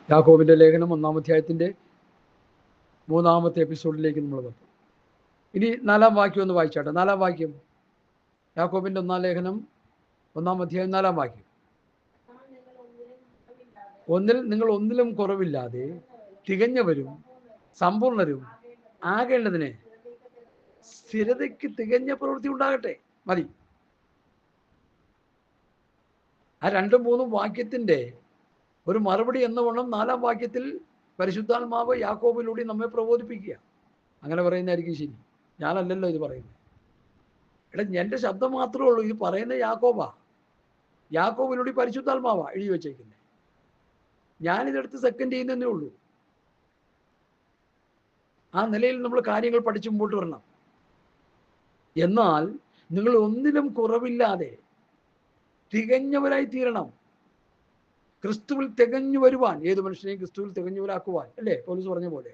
യാക്കോബിൻ്റെ ലേഖനം 1-ാം അധ്യായത്തിൻ്റെ 3-ാമത്തെ എപ്പിസോഡിലേക്ക് നമ്മൾ വന്നു. ഇനി 4-ാം വാക്യം ഒന്ന് വായിച്ചാട്ടെ. 4-ാം വാക്യം, യാക്കോബിൻ്റെ 1-ാം ലേഖനം 1-ാം അധ്യായം 4-ാം വാക്യം. നിങ്ങൾ ഒന്നിലും കുറവില്ലാതെ തികഞ്ഞവരും സമ്പൂർണരും ആകേണ്ടതിന് സ്ഥിരതയ്ക്ക് തികഞ്ഞ പ്രവൃത്തി ഉണ്ടാകട്ടെ. മതി. ആ 2-3 വാക്യത്തിൻ്റെ ഒരു മറുപടി എന്നവണ്ണം 4-ാം വാക്യത്തിൽ പരിശുദ്ധാത്മാവ് യാക്കോബിലൂടെ നമ്മെ പ്രബോധിപ്പിക്കുക. അങ്ങനെ പറയുന്നതായിരിക്കും ശരി. ഞാനല്ലല്ലോ ഇത് പറയുന്നത്. എൻ്റെ ശബ്ദം മാത്രമേ ഉള്ളൂ. ഇത് പറയുന്ന യാക്കോബിലൂടെ പരിശുദ്ധാത്മാവാ എഴുതി വച്ചേക്കുന്നത്. ഞാനിതെടുത്ത് സെക്കൻഡ് ചെയ്യുന്നതേ ഉള്ളൂ. ആ നിലയിൽ നമ്മൾ കാര്യങ്ങൾ പഠിച്ചു മുമ്പോട്ട് വരണം. എന്നാൽ നിങ്ങൾ ഒന്നിലും കുറവില്ലാതെ തികഞ്ഞവരായി തീരണം. ക്രിസ്തുവിൽ തികഞ്ഞു വരുവാൻ, ഏത് മനുഷ്യനെയും ക്രിസ്തുവിൽ തികഞ്ഞവരാക്കുവാൻ, അല്ലേ പൗലോസ് പറഞ്ഞ പോലെ.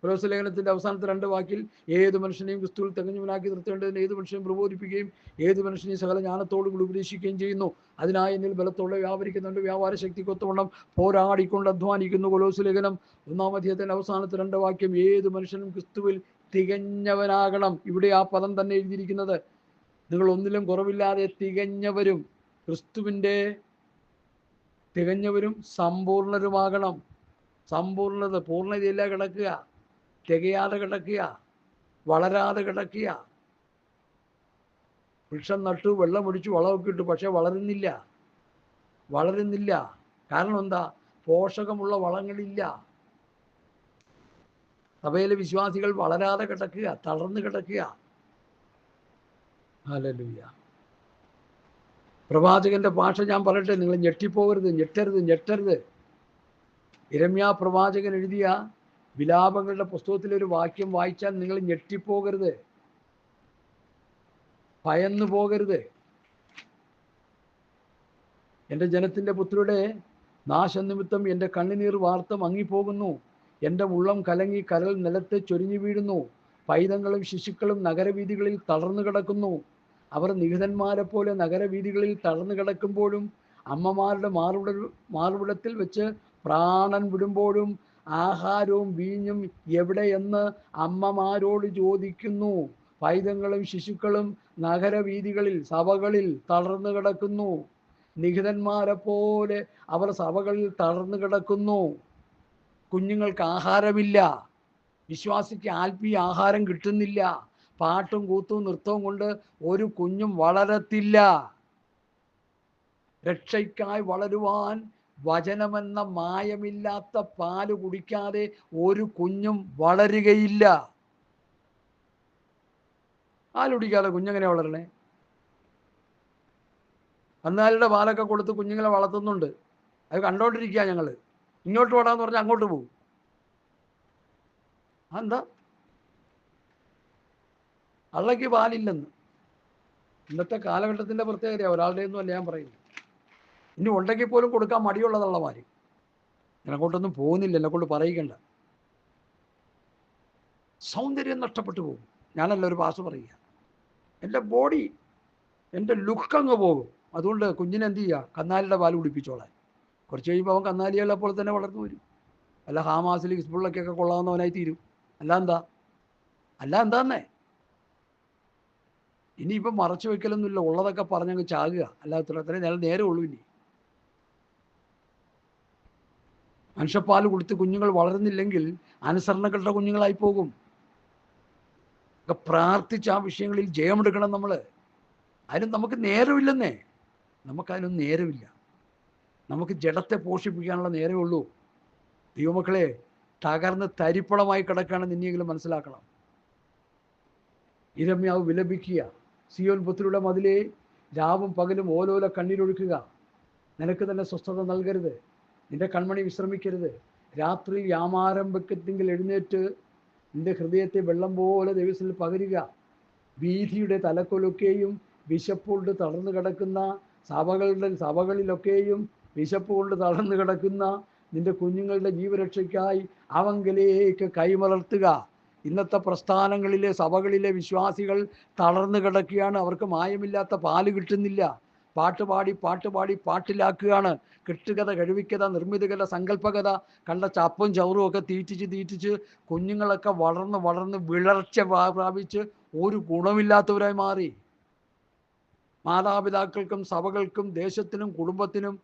പൗലോസ് ലേഖനത്തിന്റെ അവസാനത്തെ 2 വാക്കിൽ ഏത് മനുഷ്യനെയും ക്രിസ്തുവിൽ തികഞ്ഞവനാക്കി നിർത്തേണ്ടതിന് ഏത് മനുഷ്യനെയും പ്രബോധിപ്പിക്കുകയും ഏത് മനുഷ്യനെയും സകല ജ്ഞാനത്തോടുകൂടി ഉപദേശിക്കുകയും ചെയ്യുന്നു. അതിനായി എന്നിൽ ബലത്തോടെ വ്യാപരിക്കുന്നുണ്ട്, വ്യാപാര ശക്തിക്കൊത്തവണ്ണം പോരാടിക്കൊണ്ട് അധ്വാനിക്കുന്നു. പൗലോസ് ലേഖനം 1-ാം അധ്യായത്തിന്റെ അവസാനത്തെ 2 വാക്യം, ഏത് മനുഷ്യനും ക്രിസ്തുവിൽ തികഞ്ഞവനാകണം. ഇവിടെ ആ പദം തന്നെ എഴുതിയിരിക്കുന്നത്. നിങ്ങൾ ഒന്നിലും കുറവില്ലാതെ തികഞ്ഞവരും, ക്രിസ്തുവിൻ്റെ തികഞ്ഞവരും സമ്പൂർണരുമാകണം. സമ്പൂർണത, പൂർണ്ണതയില്ല കിടക്കുക, തികയാതെ കിടക്കുക, വളരാതെ കിടക്കുക. വൃക്ഷം നട്ടു, വെള്ളമൊഴിച്ചു, വളമൊക്കെ ഇട്ടു, പക്ഷെ വളരുന്നില്ല. കാരണം എന്താ? പോഷകമുള്ള വളങ്ങളില്ല. സഭയിലെ വിശ്വാസികൾ വളരാതെ കിടക്കുക, തളർന്നു കിടക്കുക. ഹല്ലേലൂയ. പ്രവാചകന്റെ ഭാഷ ഞാൻ പറയട്ടെ, നിങ്ങൾ ഞെട്ടരുത്. യിരെമ്യാ പ്രവാചകൻ എഴുതിയ വിലാപങ്ങളുടെ പുസ്തകത്തിലെ ഒരു വാക്യം വായിച്ചാൽ നിങ്ങൾ ഞെട്ടിപ്പോകരുത്, ഭയന്നു പോകരുത്. എൻ്റെ ജനത്തിൻ്റെ പുത്രരുടെ നാശനിമിത്തം എൻ്റെ കണ്ണുനീർ വാർത്ത മങ്ങിപ്പോകുന്നു. എൻ്റെ ഉള്ളം കലങ്ങി കരൾ നിലത്ത് ചൊരിഞ്ഞു വീഴുന്നു. പൈതങ്ങളും ശിശുക്കളും നഗരവീഥികളിൽ തളർന്നു കിടക്കുന്നു. അവർ നിഹിതന്മാരെ പോലെ നഗരവീഥികളിൽ തളർന്നു കിടക്കുമ്പോഴും അമ്മമാരുടെ മാർവിടത്തിൽ വെച്ച് പ്രാണൻ വിടുമ്പോഴും ആഹാരവും വീഞ്ഞും എവിടെയെന്ന് അമ്മമാരോട് ചോദിക്കുന്നു. പൈതങ്ങളും ശിശുക്കളും നഗരവീഥികളിൽ, സഭകളിൽ തളർന്നു കിടക്കുന്നു. നിഹിതന്മാരെ പോലെ അവർ സഭകളിൽ തളർന്നു കിടക്കുന്നു. കുഞ്ഞുങ്ങൾക്ക് ആഹാരമില്ല. വിശ്വാസിക്ക് ആത്മീയ ആഹാരം കിട്ടുന്നില്ല. പാട്ടും കൂത്തും നൃത്തവും കൊണ്ട് ഒരു കുഞ്ഞും വളരത്തില്ല. രക്ഷയ്ക്കായി വളരുവാൻ വചനമെന്ന മായമില്ലാത്ത പാല് കുടിക്കാതെ ഒരു കുഞ്ഞും വളരുകയില്ല. പാല് കുടിക്കാതെ കുഞ്ഞെങ്ങനെ വളരണേ? കന്നാലിയുടെ പാലൊക്കെ കൊടുത്ത് കുഞ്ഞുങ്ങളെ വളർത്തുന്നുണ്ട്. അത് കണ്ടോണ്ടിരിക്കുക ഞങ്ങൾ. ഇങ്ങോട്ട് ഓടാന്ന് പറഞ്ഞാൽ അങ്ങോട്ട് പോകും. എന്താ? അള്ളയ്ക്ക് പാലില്ലെന്ന്. ഇന്നത്തെ കാലഘട്ടത്തിൻ്റെ പ്രത്യേകത. ഒരാളുടെ ഒന്നും അല്ല ഞാൻ പറയുന്നത്. ഇനി ഉണ്ടെങ്കിൽ പോലും കൊടുക്കാൻ മടിയുള്ള തള്ളമാർ. എന്നെക്കൊണ്ടൊന്നും പോകുന്നില്ല, എന്നെക്കൊണ്ട് പറയിക്കണ്ട. സൗന്ദര്യം നഷ്ടപ്പെട്ടു പോകും. ഞാനല്ല ഒരു പാസ് പറയുക. എൻ്റെ ബോഡി, എൻ്റെ ലുക്കങ്ങ് പോകും. അതുകൊണ്ട് കുഞ്ഞിനെ എന്ത് ചെയ്യുക? കന്നാലിയുടെ പാൽ കുടിപ്പിച്ചോളാൻ. കുറച്ച് കഴിയുമ്പോൾ അവൻ കന്നാലികളെ പോലെ തന്നെ വളർന്നു വരും. അല്ല ഹാമാസിൽ ഹിസ്ബുള്ളക്കൊക്കെ കൊള്ളാവുന്നവനായി തീരും. അല്ല എന്താന്നേ? ഇനിയിപ്പം മറച്ചു വയ്ക്കലൊന്നുമില്ല. ഉള്ളതൊക്കെ പറഞ്ഞങ്ങ് ചാകുക. അത്രയും നേരെ ഉള്ളൂ. ഇനി മനുഷ്യപ്പാൽ കൊടുത്ത് കുഞ്ഞുങ്ങൾ വളരുന്നില്ലെങ്കിൽ അനുസരണകളുടെ കുഞ്ഞുങ്ങളായി പോകും. ഒക്കെ പ്രാർത്ഥിച്ച് ആ വിഷയങ്ങളിൽ ജയമെടുക്കണം നമ്മൾ. അതിന് നമുക്ക് നേരമില്ലെന്നേ. നമുക്കതിനൊന്നും നേരമില്ല. നമുക്ക് ജഡത്തെ പോഷിപ്പിക്കാനുള്ള നേരമേ ഉള്ളൂ. ദൈവമക്കളെ, തകർന്ന് തരിപ്പളമായി കിടക്കുകയാണെന്ന് ഇനിയെങ്കിലും മനസ്സിലാക്കണം. യിരെമ്യാവ് വിലപിക്കുക. സിയോൻ പുത്രിയുടെ മതിലേ, രാവും പകലും ഓലോല കണ്ണീരൊഴുക്കുക. നിനക്ക് തന്നെ സ്വസ്ഥത നൽകരുത്. നിന്റെ കൺമണി വിശ്രമിക്കരുത്. രാത്രി യാമാരംഭക്കത്തെങ്കിൽ എഴുന്നേറ്റ് നിന്റെ ഹൃദയത്തെ വെള്ളം പോലെ ദൈവത്തിൽ പകരുക. വീഥിയുടെ തലക്കൊലൊക്കെയും വിശപ്പ് കൊണ്ട് തളർന്നു കിടക്കുന്ന സഭകളിലൊക്കെയും വിശപ്പ് കൊണ്ട് തളർന്നു കിടക്കുന്ന നിന്റെ കുഞ്ഞുങ്ങളുടെ ജീവരക്ഷയ്ക്കായി അവങ്കലേക്ക് കൈമലർത്തുക. ഇന്നത്തെ പ്രസ്ഥാനങ്ങളിലെ, സഭകളിലെ വിശ്വാസികൾ തളർന്നു കിടക്കുകയാണ്. അവർക്ക് മായമില്ലാത്ത പാല് കിട്ടുന്നില്ല. പാട്ടുപാടി പാട്ടുപാടി പാട്ടിലാക്കുകയാണ്. കെട്ടുകഥ, കഴിവിക്കഥ, നിർമ്മിതകഥ, സങ്കല്പകഥ, കണ്ട ചപ്പും ചവറും ഒക്കെ തീറ്റിച്ച് കുഞ്ഞുങ്ങളൊക്കെ വളർന്ന് വിളർച്ച പ്രാപിച്ച് ഒരു ഗുണമില്ലാത്തവരായി മാറി. മാതാപിതാക്കൾക്കും സഭകൾക്കും ദേശത്തിനും കുടുംബത്തിനും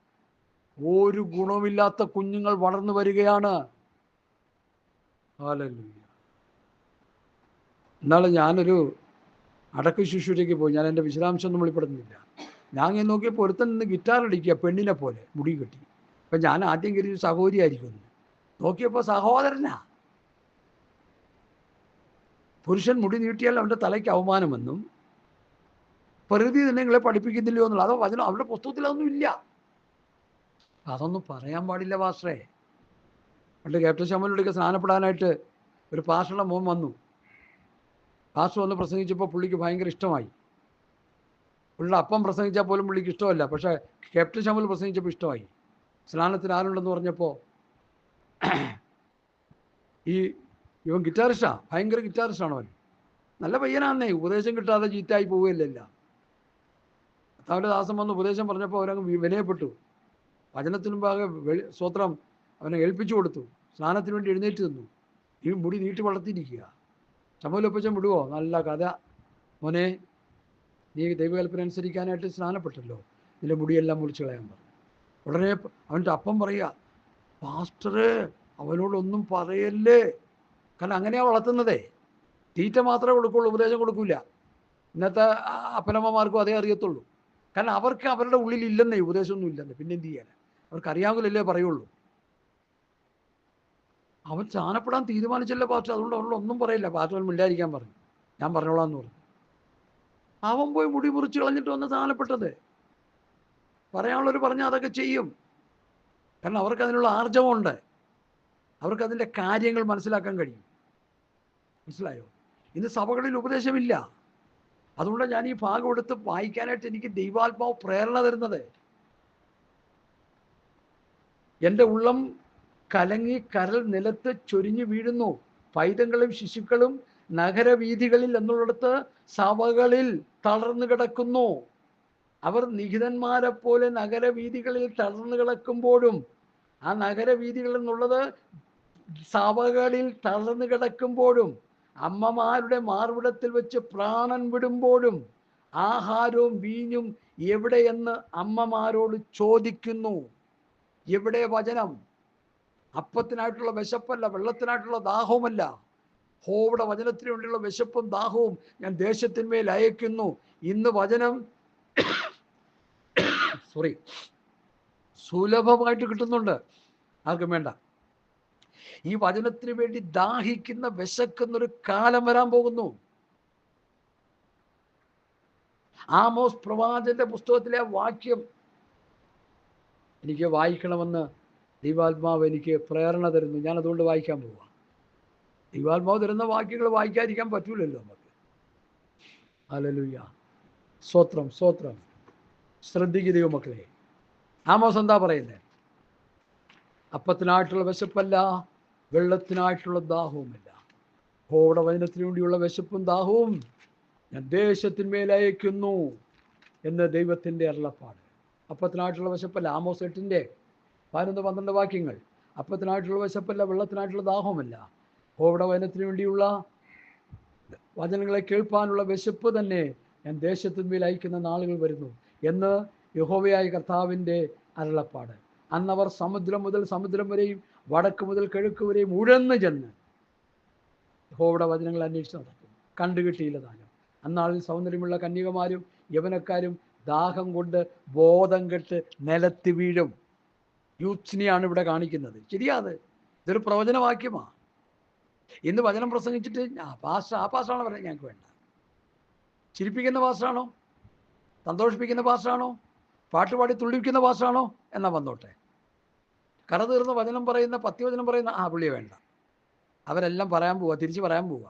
ഒരു ഗുണമില്ലാത്ത കുഞ്ഞുങ്ങൾ വളർന്നു വരികയാണ്. ഹല്ലേലൂയ. എന്നാലും ഞാനൊരു അടക്ക ശുശ്രൂഷയ്ക്ക് പോയി. ഞാൻ എൻ്റെ വിശദാംശമൊന്നും വെളിപ്പെടുത്തുന്നില്ല. ഞാൻ ഇങ്ങനെ നോക്കിയപ്പോൾ ഒരുത്തൻ നിന്ന് ഗിറ്റാർ അടിക്കുക, പെണ്ണിനെ പോലെ മുടി കെട്ടി. അപ്പം ഞാൻ ആദ്യം കരുതി സഹോദരിയായിരിക്കും. നോക്കിയപ്പോൾ സഹോദരനാ. പുരുഷൻ മുടി നീട്ടിയാൽ അവൻ്റെ തലയ്ക്ക് അവമാനമെന്നും പ്രകൃതി തന്നെ നിങ്ങളെ പഠിപ്പിക്കുന്നില്ലയോ എന്നുള്ള അതോ വചനം അവരുടെ പുസ്തകത്തിൽ അതൊന്നും ഇല്ല. അതൊന്നും പറയാൻ പാടില്ല പാസ്റ്ററെ. പണ്ട് ക്യാപ്റ്റൻ ശമലിനോടൊക്കെ സ്നാനപ്പെടാനായിട്ട് ഒരു പാസ്റ്ററുടെ മോൻ വന്നു. പാസ്റ്റർ വന്ന് പ്രസംഗിച്ചപ്പോൾ പുള്ളിക്ക് ഭയങ്കര ഇഷ്ടമായി. പുള്ളിയുടെ അപ്പം പ്രസംഗിച്ചാൽ പോലും പുള്ളിക്ക് ഇഷ്ടമല്ല. പക്ഷേ ക്യാപ്റ്റൻ ശമൽ പ്രസംഗിച്ചപ്പോൾ ഇഷ്ടമായി. സ്നാനത്തിന് ആരുണ്ടെന്ന് പറഞ്ഞപ്പോൾ ഇവൻ ഗിറ്റാറിസ്റ്റാണ്, ഭയങ്കര ഗിറ്റാറിസ്റ്റാണ് അവൻ. നല്ല പയ്യനാന്നേ, ഉപദേശം കിട്ടാതെ ചീത്തായി പോവുകയല്ല. കർത്താവിൻ്റെ ദാസൻ വന്ന് ഉപദേശം പറഞ്ഞപ്പോൾ അവരങ്ങ് വിനയപ്പെട്ടു. വചനത്തിന് മുമ്പാകെ സ്തോത്രം അവനെ ഏൽപ്പിച്ചു കൊടുത്തു. സ്നാനത്തിന് വേണ്ടി എഴുന്നേറ്റ് നിന്നു. ഈ മുടി നീട്ടി വളർത്തിയിരിക്കുക. ചമ്മലൊപ്പിച്ചൻ വിടുവോ? നല്ല കഥ മോനെ, നീ ദൈവകൽപ്പന അനുസരിക്കാനായിട്ട് സ്നാനപ്പെട്ടല്ലോ, നിന്റെ മുടിയെല്ലാം മുറിച്ച് കളയാൻ പറഞ്ഞു. ഉടനെ അവൻ്റെ അപ്പം പറയുക, പാസ്റ്ററ് അവനോടൊന്നും പറയല്ലേ. കാരണം അങ്ങനെയാണ് വളർത്തുന്നതേ. തീറ്റ മാത്രമേ കൊടുക്കുള്ളൂ, ഉപദേശം കൊടുക്കില്ല. ഇന്നത്തെ അപ്പനമ്മമാർക്കും അതേ അറിയത്തുള്ളൂ. കാരണം അവർക്ക് അവരുടെ ഉള്ളിൽ ഇല്ലെന്നേ, ഉപദേശമൊന്നും ഇല്ലെന്നേ. പിന്നെ എന്ത് ചെയ്യാൻ? അവർക്കറിയാമെങ്കിലല്ലേ പറയുള്ളൂ. അവൻ സ്നാനപ്പെടാൻ തീരുമാനിച്ചല്ലേ പാസ്റ്റർ, അതുകൊണ്ട് അവനോട് ഒന്നും പറയില്ല. പാസ്റ്റർ മിണ്ടായിരിക്കാൻ പറഞ്ഞു. ഞാൻ പറഞ്ഞോളാം എന്ന് പറഞ്ഞു. അവൻ പോയി മുടി മുറിച്ച് കളഞ്ഞിട്ട് വന്ന് സ്നാനപ്പെട്ടത്. പറയാനുള്ളവർ പറഞ്ഞാൽ അതൊക്കെ ചെയ്യും. കാരണം അവർക്ക് അതിനുള്ള ആർജവമുണ്ട്. അവർക്കതിൻ്റെ കാര്യങ്ങൾ മനസ്സിലാക്കാൻ കഴിയും. മനസ്സിലായോ? ഇന്ന് സഭകളിൽ ഉപദേശമില്ല. അതുകൊണ്ട് ഞാൻ ഈ ഭാഗം എടുത്ത് വായിക്കാനായിട്ട് എനിക്ക് ദൈവാത്മാവ് പ്രേരണ തരുന്നത്. എൻ്റെ ഉള്ളം കലങ്ങി കരൽ നിലത്ത് ചൊരിഞ്ഞു വീഴുന്നു. പൈതങ്ങളും ശിശുക്കളും നഗരവീഥികളിൽ എന്നുള്ളിടത്ത് സഭകളിൽ തളർന്നു കിടക്കുന്നു. അവർ നിഹിതന്മാരെ പോലെ നഗരവീഥികളിൽ തളർന്നു കിടക്കുമ്പോഴും, ആ നഗരവീഥികൾ എന്നുള്ളത് സഭകളിൽ തളർന്നു കിടക്കുമ്പോഴും, അമ്മമാരുടെ മാർവിടത്തിൽ വെച്ച് പ്രാണൻ വിടുമ്പോഴും ആഹാരവും വീഞ്ഞും എവിടെയെന്ന് അമ്മമാരോട് ചോദിക്കുന്നു. എവിടെ വചനം? അപ്പത്തിനായിട്ടുള്ള വിശപ്പല്ല, വെള്ളത്തിനായിട്ടുള്ള ദാഹവുമല്ല. ഹോവിടെ വചനത്തിന് വേണ്ടിയുള്ള വിശപ്പും ദാഹവും ഞാൻ ദേശത്തിന്മേൽ അയക്കുന്നു. ഇന്ന് വചനം സുലഭമായിട്ട് കിട്ടുന്നുണ്ട്, ആർക്കും വേണ്ട. ഈ വചനത്തിന് വേണ്ടി ദാഹിക്കുന്ന വിശക്കുന്നൊരു കാലം വരാൻ പോകുന്നു. ആമോസ് പ്രവാചകന്റെ പുസ്തകത്തിലെ വാക്യം എനിക്ക് വായിക്കണമെന്ന് ദൈവാത്മാവ് എനിക്ക് പ്രേരണ തരുന്നു. ഞാൻ അതുകൊണ്ട് വായിക്കാൻ പോവാം. ദൈവാത്മാവ് തരുന്ന വാക്യങ്ങൾ വായിക്കാതിരിക്കാൻ പറ്റൂലല്ലോ നമുക്ക്. ഹല്ലേലൂയ. സ്തോത്രം സ്തോത്രം. ശ്രദ്ധിക്കുക ദൈവമക്കളെ. ആമോസ് എന്താ പറയുന്നത്? അപ്പത്തിനായിട്ടുള്ള വിശപ്പല്ല, വെള്ളത്തിനായിട്ടുള്ള ദാഹവുമല്ല. ഹോവിടെ വചനത്തിന് വേണ്ടിയുള്ള വിശപ്പും ദാഹവും ഞാൻ ദേശത്തിന്മേൽ അയക്കുന്നു എന്ന് ദൈവത്തിൻ്റെ അരുളപ്പാട്. അപ്പത്തിനായിട്ടുള്ള വിശപ്പല്ല. ആമോസ് 8:11-12 വാക്യങ്ങൾ. അപ്പത്തിനായിട്ടുള്ള വിശപ്പല്ല, വെള്ളത്തിനായിട്ടുള്ള ദാഹവുമല്ല. ഹോവിടെ വചനത്തിന് വേണ്ടിയുള്ള വചനങ്ങളെ കേൾപ്പാനുള്ള വിശപ്പ് തന്നെ ഞാൻ ദേശത്തിന്മേൽ അയക്കുന്ന നാളുകൾ വരുന്നു എന്ന് യഹോവയായ കർത്താവിൻ്റെ അരുളപ്പാട്. അന്നവർ സമുദ്രം മുതൽ സമുദ്രം വരെയും വടക്ക് മുതൽ കിഴക്ക് വരെയും ഉഴന്ന് ചെന്ന് യഹോവയുടെ വചനങ്ങൾ അന്വേഷിച്ച് നടക്കും. കണ്ടുകിട്ടിയില്ല താനും. അന്നാളിൽ സൗന്ദര്യമുള്ള കന്യകമാരും യവനക്കാരും ദാഹം കൊണ്ട് ബോധം കെട്ട് നിലത്ത് വീഴും. യൂത്ത്സിനെയാണ് ഇവിടെ കാണിക്കുന്നത്. ശരിയാത്, ഇതൊരു പ്രവചനവാക്യമാണ്. ഇന്ന് വചനം പ്രസംഗിച്ചിട്ട് ആ പാസ്റ്റാണോ പറയാൻ ഞങ്ങൾക്ക് വേണ്ട. ചിരിപ്പിക്കുന്ന പാസ്റ്റാണോ? സന്തോഷിപ്പിക്കുന്ന പാസ്റ്റാണോ? പാട്ടുപാടി തുള്ളിപ്പിക്കുന്ന പാസ്റ്റാണോ? എന്നാൽ വന്നോട്ടെ. കറ തീർന്ന വചനം പറയുന്ന, പത്യവചനം പറയുന്ന പുള്ളിയെ വേണ്ട. അവരെല്ലാം പറയാൻ പോവുക, തിരിച്ച് പറയാൻ പോവുക.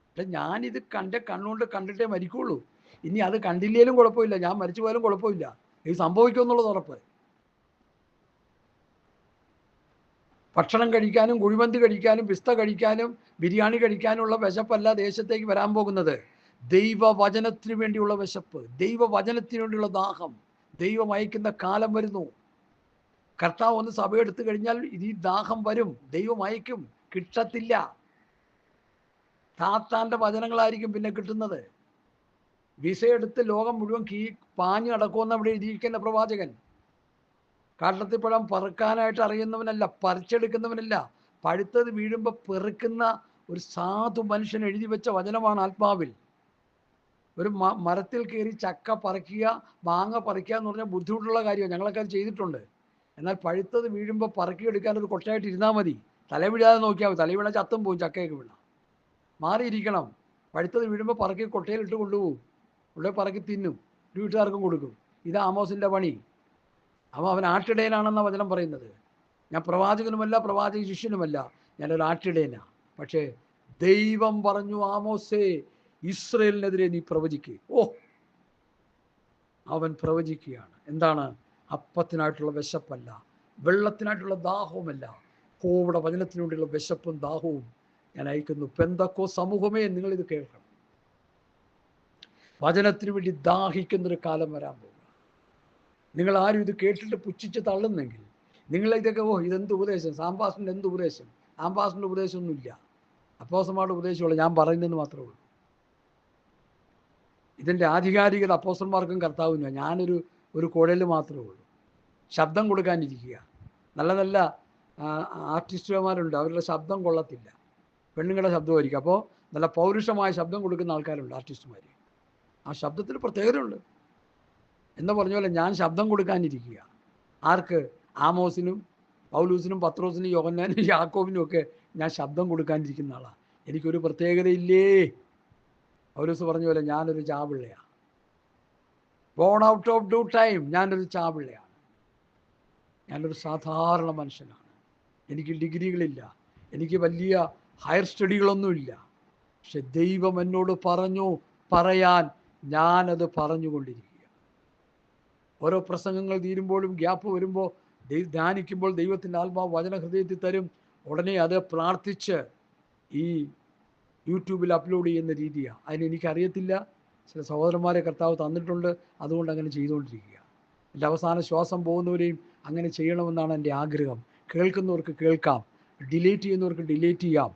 പക്ഷെ ഞാനിത് കണ്ണുകൊണ്ട് കണ്ടിട്ടേ മരിക്കുള്ളൂ. ഇനി അത് കണ്ടില്ലേലും കുഴപ്പമില്ല, ഞാൻ മരിച്ചു പോയാലും കുഴപ്പമില്ല. ഇത് സംഭവിക്കുമെന്നുള്ളത് ഉറപ്പ്. ഭക്ഷണം കഴിക്കാനും കുഴിമന്തി കഴിക്കാനും പിസ്ത കഴിക്കാനും ബിരിയാണി കഴിക്കാനുള്ള വിശപ്പല്ല ദേശത്തേക്ക് വരാൻ പോകുന്നത്. ദൈവവചനത്തിന് വേണ്ടിയുള്ള വിശപ്പ്, ദൈവവചനത്തിന് വേണ്ടിയുള്ള ദാഹം ദൈവം അയക്കുന്ന കാലം വരുന്നു. കർത്താവ് ഒന്ന് സഭയെടുത്തു കഴിഞ്ഞാൽ ഈ ദാഹം വരും. ദൈവം അയക്കും, കിട്ടത്തില്ല. താത്താന്റെ വചനങ്ങളായിരിക്കും പിന്നെ കിട്ടുന്നത്. വിസയെടുത്ത് ലോകം മുഴുവൻ പാഞ്ഞു നടക്കുമെന്ന് അവിടെ എഴുതിയിരിക്കുന്ന പ്രവാചകൻ. കാട്ടത്തിൽ പഴം പറക്കാനായിട്ട് അറിയുന്നവനല്ല, പറിച്ചെടുക്കുന്നവനല്ല, പഴുത്തത് വീഴുമ്പോൾ പെറുക്കുന്ന ഒരു സാധു മനുഷ്യൻ എഴുതി വെച്ച വചനമാണ് ആത്മാവിൽ. ഒരു മരത്തിൽ കയറി ചക്ക പറിക്കുക, മാങ്ങ പറിക്കുക എന്ന് പറഞ്ഞാൽ ബുദ്ധിമുട്ടുള്ള കാര്യമാണ്. ഞങ്ങളൊക്കെ അത് ചെയ്തിട്ടുണ്ട്. എന്നാൽ പഴുത്തത് വീഴുമ്പോൾ പറക്കിയെടുക്കാൻ ഒരു കൊട്ടയായിട്ട് ഇരുന്നാൽ മതി. തല വീഴാതെ നോക്കിയാൽ മതി. തല വീണാൽ ചത്തും പോവും. ചക്കയൊക്കെ വീണ മാറിയിരിക്കണം. പഴുത്തത് വീഴുമ്പോൾ പറക്കി കൊട്ടയിലിട്ട് കൊണ്ടുപോകും. ഇവിടെ പറക്കി തിന്നും, വീട്ടുകാർക്കും കൊടുക്കും. ഇത് ആമോസിൻ്റെ പണി. അവൻ ആട്ടിടയനാണെന്ന വചനം പറയുന്നത്. ഞാൻ പ്രവാചകനുമല്ല, പ്രവാചക ശിഷ്യനുമല്ല, ഞാനൊരു ആട്ടിടയനാണ്. പക്ഷേ ദൈവം പറഞ്ഞു, ആമോസേ, ഇസ്രയേലിനെതിരെ നീ പ്രവചിക്കുക. അവൻ പ്രവചിക്കുകയാണ്. എന്താണ്? അപ്പത്തിനായിട്ടുള്ള വിശപ്പല്ല, വെള്ളത്തിനായിട്ടുള്ള ദാഹവുമല്ല, കോവിടെ വചനത്തിനു വേണ്ടിയുള്ള വിശപ്പും ദാഹവും ഞാൻ അയക്കുന്നു. പെന്തക്കോ സമൂഹമേ, നിങ്ങളിത് കേൾക്കണം. വചനത്തിന് വേണ്ടി ദാഹിക്കുന്നൊരു കാലം വരാൻ പോകുക. നിങ്ങൾ ആരും ഇത് കേട്ടിട്ട് പുച്ഛിച്ച് തള്ളുന്നെങ്കിൽ, നിങ്ങളിതൊക്കെ ഇതെന്ത് ഉപദേശം, സാംബാസിൻ്റെ എന്ത് ഉപദേശം? സാംബാസിൻ്റെ ഉപദേശമൊന്നുമില്ല. അപ്പോസ്തലന്മാരുടെ ഉപദേശമുള്ളൂ. ഞാൻ പറയുന്നതെന്ന് മാത്രമേ ഉള്ളൂ. ഇതിൻ്റെ ആധികാരികത അപ്പോസ്തലന്മാർക്കും കർത്താവിനും. ഞാനൊരു കുഴൽ മാത്രമേ ഉള്ളൂ. ശബ്ദം കൊടുക്കാനിരിക്കുക. നല്ല നല്ല ആർട്ടിസ്റ്റുമാരുണ്ട്, അവരുടെ ശബ്ദം കൊള്ളത്തില്ല, പെണ്ണുങ്ങളുടെ ശബ്ദമായിരിക്കും. അപ്പോൾ നല്ല പൗരുഷമായ ശബ്ദം കൊടുക്കുന്ന ആൾക്കാരുണ്ട്, ആർട്ടിസ്റ്റുമാർ. ആ ശബ്ദത്തിൽ പ്രത്യേകതയുണ്ട്. എന്ന് പറഞ്ഞ പോലെ ഞാൻ ശബ്ദം കൊടുക്കാനിരിക്കുക. ആർക്ക്? ആമോസിനും പൗലൂസിനും പത്രോസിനും യോഹന്നാനും യാക്കോബിനും ഒക്കെ ഞാൻ ശബ്ദം കൊടുക്കാനിരിക്കുന്ന ആളാണ്. എനിക്കൊരു പ്രത്യേകതയില്ലേ. പൗലൂസ് പറഞ്ഞ പോലെ ഞാനൊരു ചാപിള്ളയാണ്. Born out of due time. ഞാനൊരു ചാപിള്ളയാണ്. ഞാനൊരു സാധാരണ മനുഷ്യനാണ്. എനിക്ക് ഡിഗ്രികളില്ല, എനിക്ക് വലിയ ഹയർ സ്റ്റഡികളൊന്നുമില്ല. പക്ഷെ ദൈവം എന്നോട് പറഞ്ഞു പറയാൻ ഞാനത് പറഞ്ഞുകൊണ്ടിരിക്കുക. ഓരോ പ്രസംഗങ്ങൾ തീരുമ്പോഴും ഗ്യാപ്പ് വരുമ്പോൾ ധ്യാനിക്കുമ്പോൾ ദൈവത്തിൻ്റെ ആത്മാവ് വചന ഹൃദയത്തിൽ തരും. ഉടനെ അത് പ്രാർത്ഥിച്ച് ഈ യൂട്യൂബിൽ അപ്ലോഡ് ചെയ്യുന്ന രീതിയാണ്. അതിനെനിക്കറിയത്തില്ല. ചില സഹോദരന്മാരെ കർത്താവ് തന്നിട്ടുണ്ട്. അതുകൊണ്ട് അങ്ങനെ ചെയ്തുകൊണ്ടിരിക്കുക. എൻ്റെ അവസാന ശ്വാസം പോകുന്നവരെയും അങ്ങനെ ചെയ്യണമെന്നാണ് എൻ്റെ ആഗ്രഹം. കേൾക്കുന്നവർക്ക് കേൾക്കാം, ഡിലീറ്റ് ചെയ്യുന്നവർക്ക് ഡിലീറ്റ് ചെയ്യാം,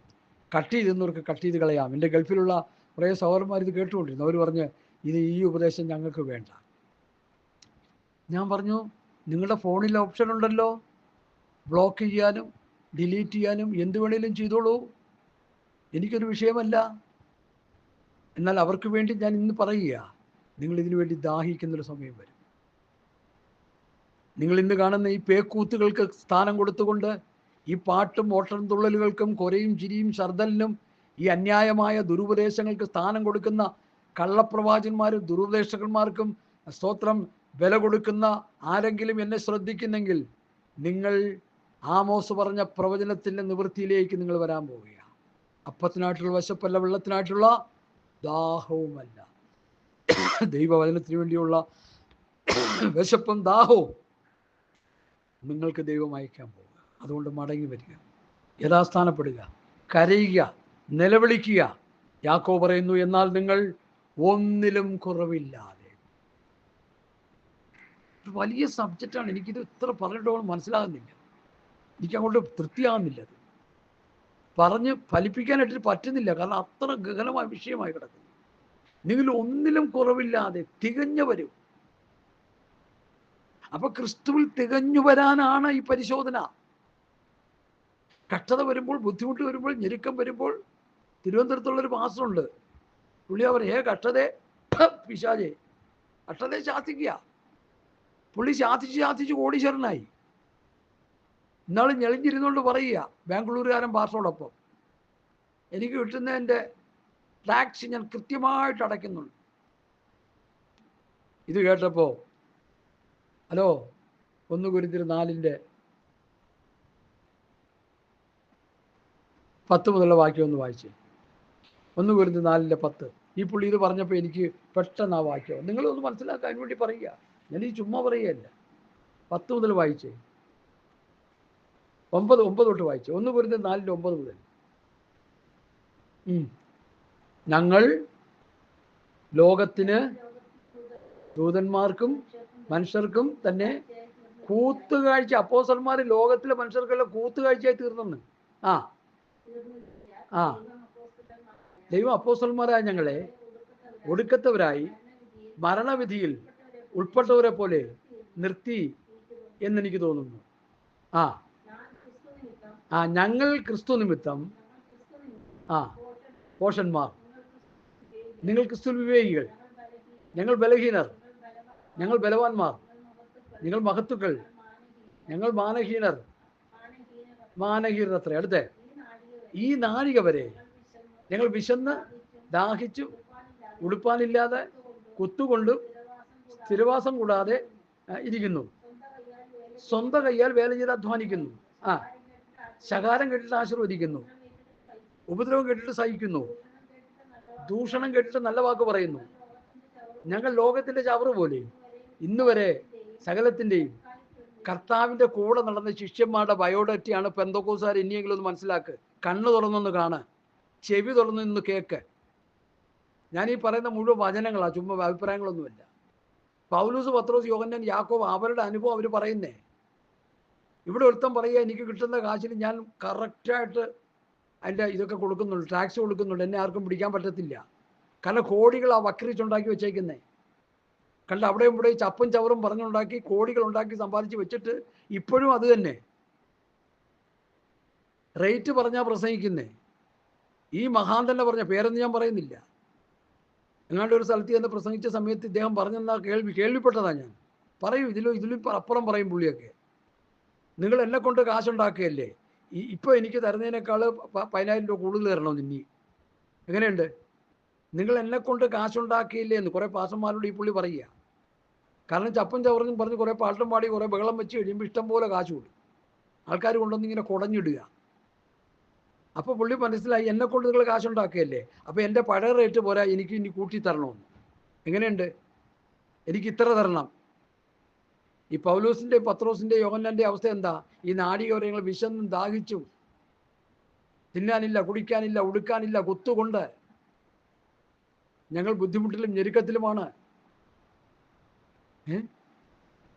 കട്ട് ചെയ്തുന്നവർക്ക് കട്ട് ചെയ്ത് കളയാം. എൻ്റെ ഗൾഫിലുള്ള കുറേ സഹോദരന്മാർ ഇത് കേട്ടുകൊണ്ടിരുന്നു. അവർ പറഞ്ഞ് ഈ ഉപദേശം ഞങ്ങൾക്ക് വേണ്ട. ഞാൻ പറഞ്ഞു, നിങ്ങളുടെ ഫോണിൽ ഓപ്ഷൻ ഉണ്ടല്ലോ, ബ്ലോക്ക് ചെയ്യാനും ഡിലീറ്റ് ചെയ്യാനും എന്ത് വേണേലും ചെയ്തോളൂ, എനിക്കൊരു വിഷയമല്ല. എന്നാൽ അവർക്ക് വേണ്ടി ഞാൻ ഇന്ന് പറയുക, നിങ്ങളിതിനു വേണ്ടി ദാഹിക്കുന്നൊരു സമയം വരും. നിങ്ങൾ ഇന്ന് കാണുന്ന ഈ പേക്കൂത്തുകൾക്ക് സ്ഥാനം കൊടുത്തുകൊണ്ട്, ഈ പാട്ടും ഓട്ടം തുള്ളലുകൾക്കും കൊരയും ചിരിയും ശർദലിനും ഈ അന്യായമായ ദുരുപദേശങ്ങൾക്ക് സ്ഥാനം കൊടുക്കുന്ന കള്ളപ്രവാചന്മാരും ദുരുപദേശകന്മാർക്കും സ്തോത്രം വില കൊടുക്കുന്ന ആരെങ്കിലും എന്നെ ശ്രദ്ധിക്കുന്നെങ്കിൽ, നിങ്ങൾ ആമോസ് പറഞ്ഞ പ്രവചനത്തിൻ്റെ നിവൃത്തിയിലേക്ക് നിങ്ങൾ വരാൻ പോവുകയാണ്. അപ്പത്തിനായിട്ടുള്ള വിശപ്പല്ല, വെള്ളത്തിനായിട്ടുള്ള ദാഹവുമല്ല, ദൈവവചനത്തിന് വേണ്ടിയുള്ള വിശപ്പും ദാഹവും നിങ്ങൾക്ക് ദൈവം അയക്കാൻ പോവുക. അതുകൊണ്ട് മടങ്ങി വരിക, യഥാസ്ഥാനപ്പെടുക, കരയുക, നിലവിളിക്കുക. യാക്കോബ് പറയുന്നു, എന്നാൽ നിങ്ങൾ ഒന്നിലും കുറവില്ലാതെ. വലിയ സബ്ജക്റ്റാണ്. എനിക്കിത് ഇത്ര പറഞ്ഞിട്ടോ മനസ്സിലാകുന്നില്ല, എനിക്കങ്ങോട്ട് തൃപ്തിയാകുന്നില്ല. അത് പറഞ്ഞ് ഫലിപ്പിക്കാനായിട്ട് പറ്റുന്നില്ല. കാരണം അത്ര ഗഹനമായ വിഷയമായി കിടക്കുന്നു. നിങ്ങൾ ഒന്നിലും കുറവില്ലാതെ തികഞ്ഞവരും. അപ്പൊ ക്രിസ്തുവിൽ തികഞ്ഞു വരാനാണ് ഈ പരിശോധന. കഷ്ടത വരുമ്പോൾ, ബുദ്ധിമുട്ട് വരുമ്പോൾ, ഞെരുക്കം വരുമ്പോൾ, തിരുവനന്തപുരത്തുള്ളൊരു പാസ്റ്ററുണ്ട്. പുള്ളി അവർ കഷ്ടതേ പിശാചേ, കഷ്ടതയെ ശാസിക്കുക. പുള്ളി ശാസിച്ച് കോടീശ്വരനായി. ഇന്നാൾ ഞെളിഞ്ഞിരുന്നുകൊണ്ട് പറയുക, ബാംഗ്ലൂരുകാരൻ പാസ്റ്ററോടൊപ്പം, എനിക്ക് കിട്ടുന്നതിൻ്റെ ടാക്സ് ഞാൻ കൃത്യമായിട്ട് അടയ്ക്കുന്നുണ്ട്. ഇത് കേട്ടപ്പോൾ, ഹലോ, 1 കൊരിന്ത്യർ 4:10 മുതലുള്ള വാക്യം ഒന്ന് വായിച്ചേ. 1 കൊരിന്ത്യർ 4:10. ഈ പുള്ളി ഇത് പറഞ്ഞപ്പോൾ എനിക്ക് പെട്ടെന്ന് ആ വാക്യം നിങ്ങളൊന്ന് മനസ്സിലാക്കാൻ വേണ്ടി പറയുക. ഞാൻ ഈ ചുമ്മാ പറയുകയല്ല. 10 മുതൽ വായിച്ചേ. 9 തൊട്ട് വായിച്ചേ. 1 കൊരിന്ത്യർ 4:9 മുതൽ. ഞങ്ങൾ ലോകത്തിന് ദൂതന്മാർക്കും മനുഷ്യർക്കും തന്നെ കൂത്തുകാഴ്ച. അപ്പോസ്തലന്മാർ ലോകത്തിലെ മനുഷ്യർക്കെല്ലാം കൂത്തുകാഴ്ചയായി തീർന്നെന്ന്. ആ ആ ദൈവം അപ്പോസ്തലന്മാരായ ഞങ്ങളെ ഒടുക്കത്തവരായി മരണവിധിയിൽ ഉൾപ്പെട്ടവരെ പോലെ നിർത്തി എന്നെനിക്ക് തോന്നുന്നു. ആ ആ ഞങ്ങൾ ക്രിസ്തു നിമിത്തം പോഷന്മാർ, നിങ്ങൾ ക്രിസ്തു വിവേകികൾ, ഞങ്ങൾ ബലഹീനർ, ഞങ്ങൾ ബലവാന്മാർ, നിങ്ങൾ മഹത്തുക്കൾ, ഞങ്ങൾ മാനഹീനർ അത്രേ. അടുത്ത് ഈ നാഴിക വരെ ഞങ്ങൾ വിശന്ന് ദാഹിച്ചു ഉടുപ്പാനില്ലാതെ കുത്തുകൊണ്ടും സ്ഥിരവാസം കൂടാതെ ഇരിക്കുന്നു. സ്വന്തം കയ്യാൽ വേല ചെയ്ത് അധ്വാനിക്കുന്നു. ശകാരം കേട്ടിട്ട് ആശീർവദിക്കുന്നു, ഉപദ്രവം കേട്ടിട്ട് സഹിക്കുന്നു, ദൂഷണം കേട്ടിട്ട് നല്ല വാക്ക് പറയുന്നു. ഞങ്ങൾ ലോകത്തിന്റെ ചവറ് പോലെ ഇന്നുവരെ സകലത്തിന്റെയും കർത്താവിന്റെ കൂടെ നടന്ന ശിഷ്യന്മാരുടെ ബയോഡാറ്റയാണ് പെന്തക്കോസ്തുകാർ. ഇനിയെങ്കിലും ഒന്ന് മനസ്സിലാക്ക്. കണ്ണ് തുറന്നൊന്ന് കാണ്, ചെവി തുറന്നൊന്ന് കേക്ക്. ഞാൻ ഈ പറയുന്ന മുഴുവൻ വചനങ്ങളാ, ചുമ്മാ അഭിപ്രായങ്ങളൊന്നുമില്ല. പൗലൂസ്, പത്രോസ്, യോഹന്നാൻ, യാക്കോബ് അവരുടെ അനുഭവം അവർ പറയുന്നേ. ഇവിടെ ഒരുത്തം പറയുക, എനിക്ക് കിട്ടുന്ന കാശിൽ ഞാൻ കറക്റ്റായിട്ട് അതിൻ്റെ ഇതൊക്കെ കൊടുക്കുന്നുണ്ട്, ടാക്സ് കൊടുക്കുന്നുണ്ട്, എന്നെ ആർക്കും പിടിക്കാൻ പറ്റത്തില്ല. കാരണം കോടികൾ ആ വക്രീച്ചുണ്ടാക്കി വെച്ചേക്കുന്നേ കണ്ട. അവിടെയും ഇവിടെ ചപ്പും ചവറും പറഞ്ഞുണ്ടാക്കി കോടികൾ ഉണ്ടാക്കി സമ്പാദിച്ച് വെച്ചിട്ട് ഇപ്പോഴും അത് തന്നെ റേറ്റ് പറഞ്ഞാൽ പ്രസംഗിക്കുന്നേ. ഈ മഹാൻ തന്നെ പറഞ്ഞ പേരൊന്നും ഞാൻ പറയുന്നില്ല. എങ്ങാണ്ട് ഒരു സ്ഥലത്ത് ചെന്ന് പ്രസംഗിച്ച സമയത്ത് ഇദ്ദേഹം പറഞ്ഞെന്നാ കേൾവിപ്പെട്ടതാ. ഞാൻ പറയും, ഇതിലും അപ്പുറം പറയും പുള്ളിയൊക്കെ. നിങ്ങൾ എന്നെ കൊണ്ട് കാശുണ്ടാക്കുകയല്ലേ, ഇപ്പോൾ എനിക്ക് തരുന്നതിനേക്കാൾ 10,000 രൂപ കൂടുതൽ തരണം ഇനി. എങ്ങനെയുണ്ട്? നിങ്ങൾ എന്നെ കൊണ്ട് കാശുണ്ടാക്കിയില്ലേ എന്ന് കുറേ പാസ്റ്റർമാരോട് ഈ പുള്ളി പറയുക. കാരണം ചപ്പും ചവറും പറഞ്ഞ് കുറേ പാട്ടും പാടി കുറേ ബഹളം വെച്ച് കഴിയുമ്പോൾ ഇഷ്ടം പോലെ കാശ് കൊടുക്കും. ആൾക്കാർ കൊണ്ടൊന്ന് ഇങ്ങനെ കുടഞ്ഞിടുക. അപ്പോൾ പുള്ളി മനസ്സിലായി, എന്നെ കൊണ്ട് നിങ്ങൾ കാശുണ്ടാക്കുകയല്ലേ, അപ്പോൾ എൻ്റെ പഴയ റേറ്റ് പോരാ, എനിക്ക് ഇനി കൂട്ടി തരണമെന്ന്. എങ്ങനെയുണ്ട്? എനിക്ക് ഇത്ര തരണം. ഈ പൗലോസിൻ്റെ, പത്രോസിൻ്റെ, യോഹന്നാൻ്റെ അവസ്ഥ എന്താ? ഈ നാഴികവരങ്ങൾ വിശന്നും ദാഹിച്ചും തിന്നാനില്ല, കുടിക്കാനില്ല, ഉടുക്കാനില്ല, കുത്തുകൊണ്ട് ഞങ്ങൾ ബുദ്ധിമുട്ടിലും ഞെരുക്കത്തിലുമാണ്.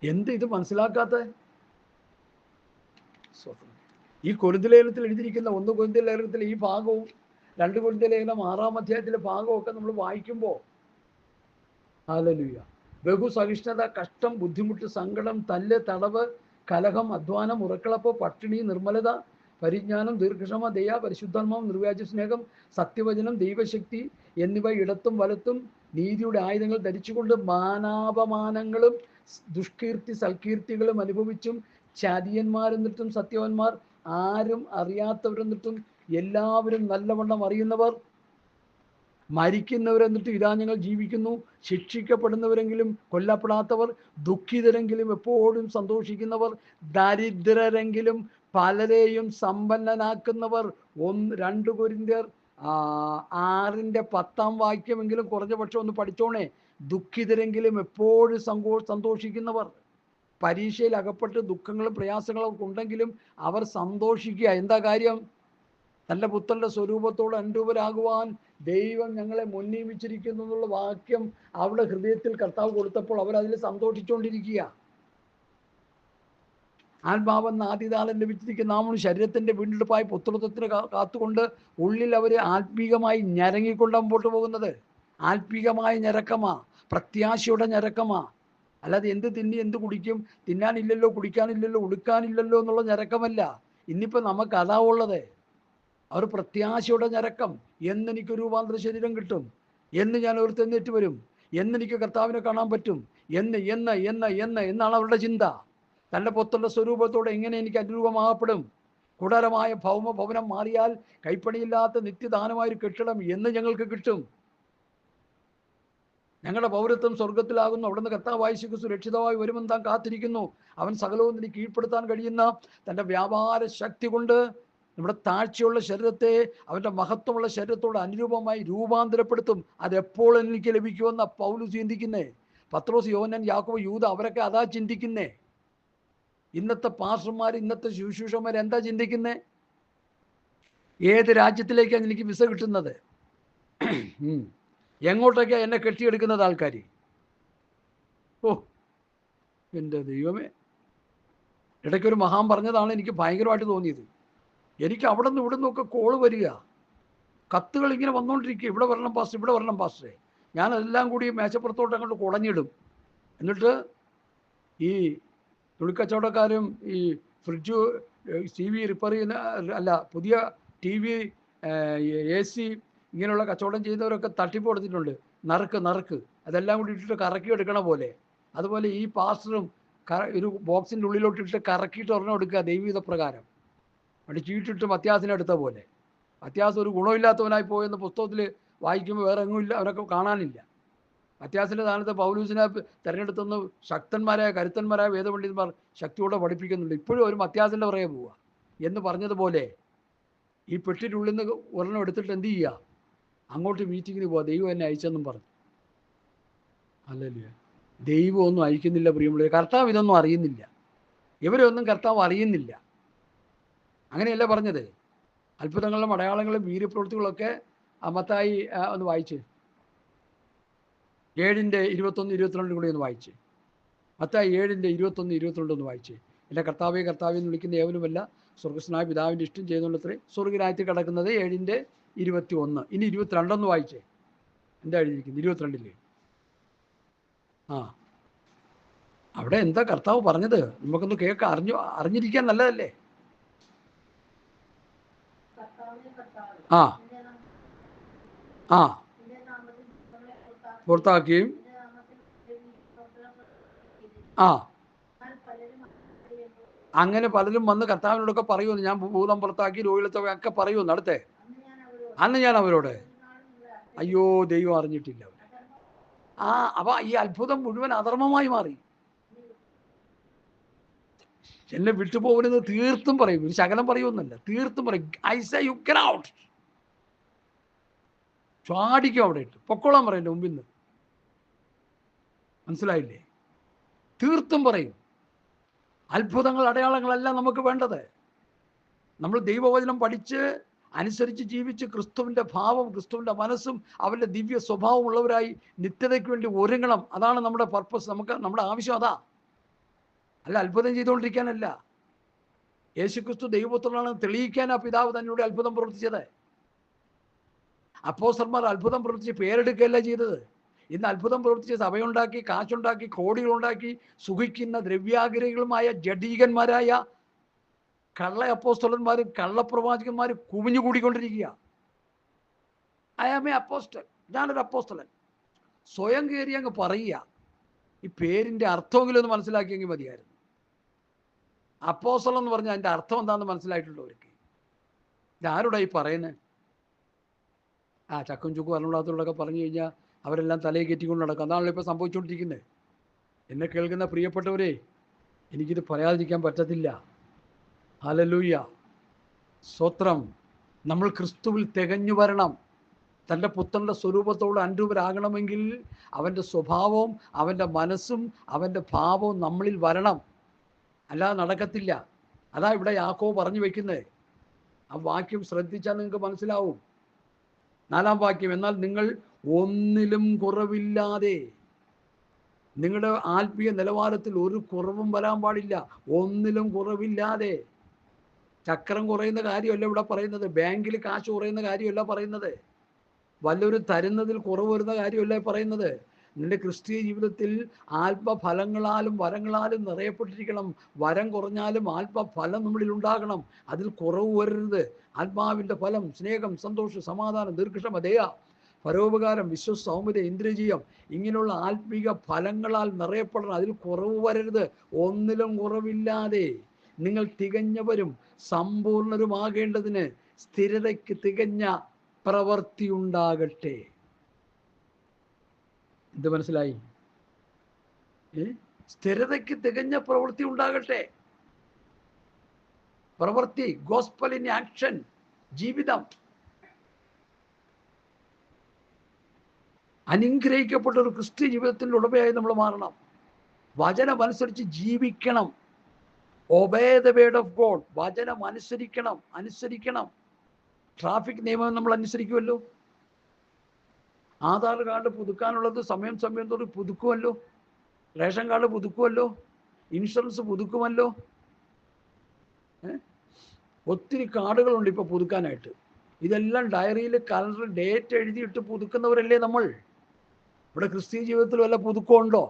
എന്ത് ഇത് മനസ്സിലാക്കാത്ത? ഈ കൊരിന്ത്യർ ലേഖനത്തിൽ എഴുതിയിരിക്കുന്ന 1 കൊരിന്ത്യർ ലേഖനത്തിൽ ഈ ഭാഗവും 2 കൊരിന്ത്യർ ലേഖനം 6-ാം അധ്യായത്തിലെ ഭാഗവും ഒക്കെ നമ്മൾ വായിക്കുമ്പോൾ ഹല്ലേലൂയ, ബഹുസഹിഷ്ണുത, കഷ്ടം, ബുദ്ധിമുട്ട്, സങ്കടം, തല്ല്, തടവ്, കലഹം, അധ്വാനം, ഉറക്കളപ്പ്, പട്ടിണി, നിർമ്മലത, പരിജ്ഞാനം, ദീർഘക്ഷമ, ദയ, പരിശുദ്ധാത്മാവ്, നിർവ്യാജ സ്നേഹം, സത്യവചനം, ദൈവശക്തി എന്നിവ ഇടത്തും വലത്തും നീതിയുടെ ആയുധങ്ങൾ ധരിച്ചുകൊണ്ട് മാനാപമാനങ്ങളും ദുഷ്കീർത്തി സൽകീർത്തികളും അനുഭവിച്ചും ചതിയന്മാരെന്നിട്ടും സത്യവാന്മാർ ആരും അറിയാത്തവരെന്നിട്ടും എല്ലാവരും നല്ലവണ്ണം അറിയുന്നവർ, മരിക്കുന്നവരെന്നിട്ടും ഇതാ ഞങ്ങൾ ജീവിക്കുന്നു, ശിക്ഷിക്കപ്പെടുന്നവരെങ്കിലും കൊല്ലപ്പെടാത്തവർ, ദുഃഖിതരെങ്കിലും എപ്പോഴും സന്തോഷിക്കുന്നവർ, ദരിദ്രരെങ്കിലും പലരെയും സമ്പന്നനാക്കുന്നവർ. 2 കൊരിന്ത്യർ 6-ന്റെ 10-ാം വാക്യമെങ്കിലും കുറഞ്ഞ പക്ഷം ഒന്ന് പഠിച്ചോണേ. ദുഃഖിതരെങ്കിലും എപ്പോഴും സന്തോഷിക്കുന്നവർ. പരീക്ഷയിൽ അകപ്പെട്ട് ദുഃഖങ്ങളും പ്രയാസങ്ങളും ഉണ്ടെങ്കിലും അവർ സന്തോഷിക്കുക. എന്താ കാര്യം? തൻ്റെ പുത്രന്റെ സ്വരൂപത്തോട് അനുരൂപരാകുവാൻ ദൈവം ഞങ്ങളെ മുന്നീമിച്ചിരിക്കുന്നു എന്നുള്ള വാക്യം അവരുടെ ഹൃദയത്തിൽ കർത്താവ് കൊടുത്തപ്പോൾ അവരതിൽ സന്തോഷിച്ചുകൊണ്ടിരിക്കുക. ആത്മാവെന്ന ആദിദാനം ലഭിച്ചിരിക്കുന്ന നാമും ശരീരത്തിന്റെ വീണ്ടെടുപ്പായി പുത്രത്വത്തിന് കാത്തുകൊണ്ട് ഉള്ളിൽ അവർ ആത്മീകമായി ഞരങ്ങിക്കൊണ്ട് മുമ്പോട്ട് പോകുന്നത്. ആത്മീകമായ ഞരക്കമാ, പ്രത്യാശയുടെ ഞരക്കമാ. അല്ലാതെ എന്ത് തിന്നി എന്ത് കുടിക്കും, തിന്നാനില്ലല്ലോ, കുടിക്കാനില്ലല്ലോ, ഉടുക്കാനില്ലല്ലോ എന്നുള്ള ഞരക്കമല്ല. ഇന്നിപ്പോൾ നമുക്ക് അതാ ഉള്ളത്. അവർ പ്രത്യാശയുടെ ഞരക്കം. എന്നെനിക്ക് രൂപാന്തര ശരീരം കിട്ടും, എന്ന് ഞാൻ ഒരുത്തെന്നേറ്റ് വരും, എന്നെനിക്ക് കർത്താവിനെ കാണാൻ പറ്റും, എന്നാണ് അവരുടെ ചിന്ത. തൻ്റെ പുത്രന്റെ സ്വരൂപത്തോടെ എങ്ങനെ എനിക്ക് അനുരൂപമാകപ്പെടും? കൂടാരമായ ഭൗമ ഭവനം മാറിയാൽ കൈപ്പണിയില്ലാത്ത നിത്യദാനമായൊരു കെട്ടിടം എന്ന് ഞങ്ങൾക്ക് കിട്ടും. ഞങ്ങളുടെ പൗരത്വം സ്വർഗത്തിലാകുന്നു. അവിടുന്ന് കർത്താവായ യേശു സുരക്ഷിതമായി വരുമെന്ന് താൻ കാത്തിരിക്കുന്നു. അവൻ സകലവും എനിക്ക് കീഴ്പ്പെടുത്താൻ കഴിയുന്ന തൻ്റെ വ്യാപാര ശക്തി കൊണ്ട് നമ്മുടെ താഴ്ചയുള്ള ശരീരത്തെ അവൻ്റെ മഹത്വമുള്ള ശരീരത്തോട് അനുരൂപമായി രൂപാന്തരപ്പെടുത്തും. അതെപ്പോൾ എനിക്ക് ലഭിക്കുമെന്ന പൗലോസ് ചിന്തിക്കുന്നേ. പത്രോസ്, യോഹന്നാൻ, യാക്കോബ്, യൂദ അവരൊക്കെ അതാ ചിന്തിക്കുന്നേ. ഇന്നത്തെ പാസ്റ്റർമാർ, ഇന്നത്തെ ശുശ്രൂഷന്മാർ എന്താ ചിന്തിക്കുന്നേ? ഏത് രാജ്യത്തിലേക്കാണ് എനിക്ക് വിസ കിട്ടുന്നത്? എങ്ങോട്ടൊക്കെയാണ് എന്നെ കെട്ടിയെടുക്കുന്നത് ആൾക്കാർ? എൻ്റെ ദൈവമേ, ഇടയ്ക്കൊരു മഹാൻ പറഞ്ഞതാണ് എനിക്ക് ഭയങ്കരമായിട്ട് തോന്നിയത്. എനിക്ക് അവിടെ നിന്ന് ഇവിടെ നിന്നൊക്കെ കോള് വരിക, കത്തുകൾ ഇങ്ങനെ വന്നുകൊണ്ടിരിക്കുക, ഇവിടെ വരണം പാസ്റ്റർ, ഇവിടെ വരണം പാസ്റ്ററെ. ഞാനെല്ലാം കൂടി മേശപ്പുറത്തോട്ട് അങ്ങോട്ട് കുടഞ്ഞിടും. എന്നിട്ട് ഈ തുണിക്കച്ചവടക്കാരും ഈ ഫ്രിഡ്ജ്, ടി വി റിപ്പയർ ചെയ്യുന്ന, അല്ല പുതിയ ടി വി, AC ഇങ്ങനെയുള്ള കച്ചവടം ചെയ്യുന്നവരൊക്കെ തട്ടിപ്പ് കൊടുത്തിട്ടുണ്ട്. നറുക്ക് അതെല്ലാം കൂടി ഇട്ടിട്ട് കറക്കി എടുക്കണ പോലെ. അതുപോലെ ഈ പാസ്റ്ററും ഒരു ബോക്സിൻ്റെ ഉള്ളിലോട്ട് ഇട്ട് കറക്കിയിട്ട് ഒരെണ്ണം എടുക്കുക ദൈവീത പ്രകാരം. അവിടെ ചീട്ടിട്ട് മത്യാസിനെടുത്ത പോലെ. മത്യാസ് ഒരു ഗുണമില്ലാത്തവനായി പോയെന്ന് പുസ്തകത്തിൽ വായിക്കുമ്പോൾ വേറെ എങ്ങും ഇല്ല, അവനൊക്കെ കാണാനില്ല. മത്യാസിൻ്റെ സ്ഥാനത്ത് പൗലൂസിനെ തിരഞ്ഞെടുത്തെന്ന് ശക്തന്മാരായ കരുത്തന്മാരായ വേദപണ്ഡിതന്മാർ ശക്തിയോടെ പഠിപ്പിക്കുന്നുണ്ട്. ഇപ്പോഴും ഒരു മത്യാസിൻ്റെ പുറകെ പോവുക എന്ന് പറഞ്ഞതുപോലെ ഈ പെട്ടിട്ടുള്ളിൽ നിന്ന് ഒരെണ്ണം എടുത്തിട്ട് എന്ത് ചെയ്യുക, അങ്ങോട്ട് മീറ്റിങ്ങിന് പോവുക, ദൈവം എന്നെ അയച്ചെന്നും പറഞ്ഞു. അല്ലല്ലേ, ദൈവം ഒന്നും അയക്കുന്നില്ല പ്രിയമുള്ളവരെ. കർത്താവ് ഇതൊന്നും അറിയുന്നില്ല, ഇവരൊന്നും കർത്താവ് അറിയുന്നില്ല. അങ്ങനെയല്ല പറഞ്ഞത്. അത്ഭുതങ്ങളും അടയാളങ്ങളും വീര്യപ്രവൃത്തികളൊക്കെ മത്തായി ഒന്ന് വായിച്ച് 7:21-22 കൂടി ഒന്ന് വായിച്ച്. മത്തായി 7:21-22 ഒന്ന് വായിച്ച്. എൻ്റെ കർത്താവെ കർത്താവെ എന്ന് വിളിക്കുന്ന ഏവനുമല്ല സ്വർഗസ്നായ പിതാവിൻ്റെ ഇഷ്ടം ചെയ്യുന്നുള്ളത്രേ സ്വർഗരാജ്യത്തിൽ കിടക്കുന്നത്. 7:21. ഇനി 22 വായിച്ചേ. എന്താ എഴുതിയിരിക്കുന്നത് 22? അവിടെ എന്താ കർത്താവ് പറഞ്ഞത്? നമുക്കൊന്ന് കേൾക്കാം. അറിഞ്ഞിരിക്കാൻ നല്ലതല്ലേ? പുറത്താക്കുകയും അങ്ങനെ പലരും വന്ന് കർത്താവിനോടൊക്കെ പറയുമെന്ന്, ഞാൻ ഭൂതം പുറത്താക്കി രോഗികളൊക്കെ പറയുമെന്ന്. അടുത്തേ, അന്ന് ഞാൻ അവരോട്, അയ്യോ ദൈവം അറിഞ്ഞിട്ടില്ല. അപ്പൊ ഈ അത്ഭുതം മുഴുവൻ അധർമ്മമായി മാറി. എന്നെ വിട്ടുപോകരുത് തീർത്തും പറയും, ഒരു ശകലം പറയുമെന്നല്ല, തീർത്തും പറയും. I say you get out. ചാടിക്കും അവിടെ ഇട്ട് പൊക്കോളാൻ പറയും എൻ്റെ മുമ്പിൽ നിന്ന്. മനസ്സിലായില്ലേ? തീർത്തും പറയും. അത്ഭുതങ്ങൾ അടയാളങ്ങളല്ല നമുക്ക് വേണ്ടത്. നമ്മൾ ദൈവവചനം പഠിച്ച് അനുസരിച്ച് ജീവിച്ച് ക്രിസ്തുവിൻ്റെ ഭാവം, ക്രിസ്തുവിൻ്റെ മനസ്സും അവൻ്റെ ദിവ്യ സ്വഭാവം ഉള്ളവരായി നിത്യതയ്ക്ക് വേണ്ടി ഒരുങ്ങണം. അതാണ് നമ്മുടെ പർപ്പസ്. നമ്മുടെ ആവശ്യം അതാ, അല്ല അത്ഭുതം ചെയ്തുകൊണ്ടിരിക്കാനല്ല. യേശുക്രിസ്തു ദൈവപുത്രനാണ് തെളിയിക്കാനാ പിതാവ് തന്നോട് അത്ഭുതം പ്രവർത്തിച്ചത്. അപ്പോസ്തലന്മാർ അത്ഭുതം പ്രവർത്തിച്ച് പേരെടുക്കുകയല്ല ചെയ്തത്. ഇന്ന് അത്ഭുതം പ്രവർത്തിച്ച് സഭയുണ്ടാക്കി, കാശുണ്ടാക്കി, കോടികളുണ്ടാക്കി സുഖിക്കുന്ന ദ്രവ്യാഗ്രഹികളുമായ ജഡീകന്മാരായ കള്ള അപ്പോസ്തലന്മാരും കള്ളപ്രവാചകന്മാരും കുമിഞ്ഞുകൂടിക്കൊണ്ടിരിക്കുക. ഐ ആം എ അപ്പോസ്റ്റൽ, ഞാനൊരു അപ്പോസ്തലൻ. സ്വയം കയറി അങ്ങ് പറയുക. ഈ പേരിൻ്റെ അർത്ഥമെങ്കിലും ഒന്ന് മനസ്സിലാക്കിയെങ്കിൽ മതിയായിരുന്നു. അപ്പോസ്തലൻ എന്ന് പറഞ്ഞാൽ അതിൻ്റെ അർത്ഥം എന്താണെന്ന് മനസ്സിലായിട്ടുള്ളവർക്ക്. ഇതാരോടാ ഈ പറയുന്നത്? ചക്കും ചുക്കും അറിഞ്ഞൂടാത്തവരോടൊക്കെ പറഞ്ഞു കഴിഞ്ഞാൽ അവരെല്ലാം തലയെ കയറ്റിക്കൊണ്ട് നടക്കും. അതാണല്ലോ ഇപ്പോൾ സംഭവിച്ചുകൊണ്ടിരിക്കുന്നത്. എന്നെ കേൾക്കുന്ന പ്രിയപ്പെട്ടവരെ, എനിക്കിത് പറയാതിരിക്കാൻ പറ്റത്തില്ല. ഹല്ലേലൂയ, സ്തോത്രം. നമ്മൾ ക്രിസ്തുവിൽ തികഞ്ഞു വരണം. തൻ്റെ പുത്രൻ്റെ സ്വരൂപത്തോട് അനുരൂപരാകണമെങ്കിൽ അവൻ്റെ സ്വഭാവവും അവൻ്റെ മനസ്സും അവൻ്റെ ഭാവവും നമ്മളിൽ വരണം, അല്ലാതെ നടക്കത്തില്ല. അതാ ഇവിടെ യാക്കോബ് പറഞ്ഞു വയ്ക്കുന്നത്. ആ വാക്യം ശ്രദ്ധിച്ചാൽ നിങ്ങൾക്ക് മനസ്സിലാവും. 4-ാം വാക്യം, എന്നാൽ നിങ്ങൾ ഒന്നിലും കുറവില്ലാതെ, നിങ്ങളുടെ ആത്മീയ നിലവാരത്തിൽ ഒരു കുറവും വരാൻ പാടില്ല. ഒന്നിലും കുറവില്ലാതെ. ചക്രം കുറയുന്ന കാര്യമല്ല ഇവിടെ പറയുന്നത്. ബാങ്കിൽ കാശ് കുറയുന്ന കാര്യമല്ല പറയുന്നത്. വല്ലവരും തരുന്നതിൽ കുറവ് വരുന്ന കാര്യമല്ല പറയുന്നത്. നിന്റെ ക്രിസ്തീയ ജീവിതത്തിൽ ആത്മഫലങ്ങളാലും വരങ്ങളാലും നിറയപ്പെട്ടിരിക്കണം. വരം കുറഞ്ഞാലും ആത്മഫലം നമ്മളിൽ ഉണ്ടാകണം. അതിൽ കുറവ് വരരുത്. ആത്മാവിൻ്റെ ഫലം സ്നേഹം, സന്തോഷം, സമാധാനം, ദീർഘക്ഷമ, ദയ, പരോപകാരം, വിശ്വസ, സൗമ്യത, ഇന്ദ്രിയജയം, ഇങ്ങനെയുള്ള ആത്മീക ഫലങ്ങളാൽ നിറയപ്പെടണം. അതിൽ കുറവ് വരരുത്. ഒന്നിലും കുറവില്ലാതെ നിങ്ങൾ തികഞ്ഞവരും സമ്പൂർണരുമാകേണ്ടതിന് സ്ഥിരതയ്ക്ക് തികഞ്ഞ പ്രവൃത്തി ഉണ്ടാകട്ടെ. എന്ത് മനസ്സിലായി? സ്ഥിരതയ്ക്ക് തികഞ്ഞ പ്രവൃത്തി ഉണ്ടാകട്ടെ. പ്രവൃത്തി, ഗോസ്പൽ ഇൻ ആക്ഷൻ, ജീവിതം. അനുഗ്രഹിക്കപ്പെട്ട ഒരു ക്രിസ്ത്യ ജീവിതത്തിൻ്റെ ഉടമയായി നമ്മൾ മാറണം. വചനം അനുസരിച്ച് ജീവിക്കണം. Obey the word of God. വചനം അനുസരിക്കണം. ട്രാഫിക് നിയമം നമ്മൾ അനുസരിക്കുമല്ലോ. ആധാർ കാർഡ് പുതുക്കാനുള്ളത് സമയം തോറും പുതുക്കുമല്ലോ. റേഷൻ കാർഡ് പുതുക്കുമല്ലോ. ഇൻഷുറൻസ് പുതുക്കുമല്ലോ. ഒത്തിരി കാർഡുകളുണ്ട് ഇപ്പോൾ പുതുക്കാനായിട്ട്. ഇതെല്ലാം ഡയറിയിൽ കലണ്ടർ ഡേറ്റ് എഴുതിയിട്ട് പുതുക്കുന്നവരല്ലേ നമ്മൾ. ഇവിടെ ക്രിസ്തീയ ജീവിതത്തിൽ വല്ല പുതുക്കമുണ്ടോ?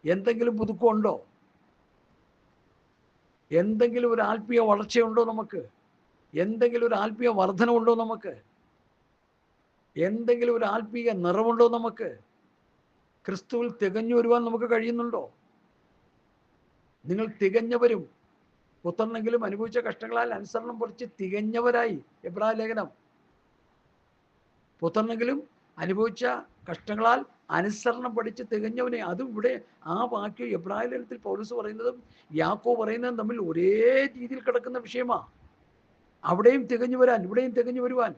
എന്തെങ്കിലും പുതുക്കമുണ്ടോ? എന്തെങ്കിലും ഒരു ആത്മീയ വളർച്ചയുണ്ടോ നമുക്ക്? എന്തെങ്കിലും ഒരു ആത്മീയ വർധനമുണ്ടോ നമുക്ക്? എന്തെങ്കിലും ഒരു ആത്മീയ നിറവുണ്ടോ നമുക്ക്? ക്രിസ്തുവിൽ തികഞ്ഞു വരുവാൻ നമുക്ക് കഴിയുന്നുണ്ടോ? നിങ്ങൾ തികഞ്ഞവരും പുത്രനെങ്കിലും അനുഭവിച്ച കഷ്ടങ്ങളാൽ അനുസരണം പൊറിച്ച് തികഞ്ഞവരായി. എബ്രായ ലേഖനം. പുത്രനെങ്കിലും അനുഭവിച്ച കഷ്ടങ്ങളാൽ അനുസരണം പഠിച്ച് തികഞ്ഞവനെ. അതും ഇവിടെ ആ വാക്യം എബ്രായ ലേഖനത്തിൽ പൗലോസ് പറയുന്നതും യാക്കോബ് പറയുന്നതും തമ്മിൽ ഒരേ രീതിയിൽ കിടക്കുന്ന വിഷയമാണ്. അവിടെയും തികഞ്ഞു വരാൻ, ഇവിടെയും തികഞ്ഞു വരുവാൻ.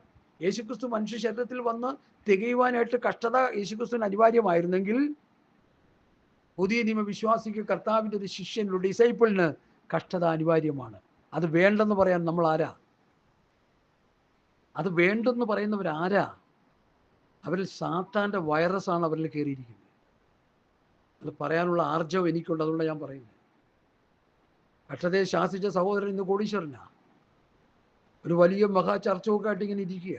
യേശുക്രിസ്തു മനുഷ്യ ശരീരത്തിൽ വന്ന് തികയുവാനായിട്ട് കഷ്ടത യേശുക്രിസ്തുവിന് അനിവാര്യമായിരുന്നെങ്കിൽ പുതിയ നിയമ വിശ്വാസിക്ക്, കർത്താവിൻ്റെ ഒരു ശിഷ്യനുള്ള ഡിസൈപ്പിളിന് കഷ്ടത അനിവാര്യമാണ്. അത് വേണ്ടെന്ന് പറയാൻ നമ്മൾ ആരാ? അത് വേണ്ടെന്ന് പറയുന്നവരാരാ? അവരിൽ സാത്താൻ്റെ വൈറസാണ് അവരിൽ കയറിയിരിക്കുന്നത്. അത് പറയാനുള്ള ആർജവം എനിക്കുണ്ട്, അതുകൊണ്ട് ഞാൻ പറയുന്നത്. കഷ്ടതയെ ശാസിച്ച സഹോദരൻ ഇന്ന് കോടീശ്വരനാണ്. ഒരു വലിയ മഹാ ചർച്ചയൊക്കെ ആയിട്ട് ഇങ്ങനെ ഇരിക്കുക,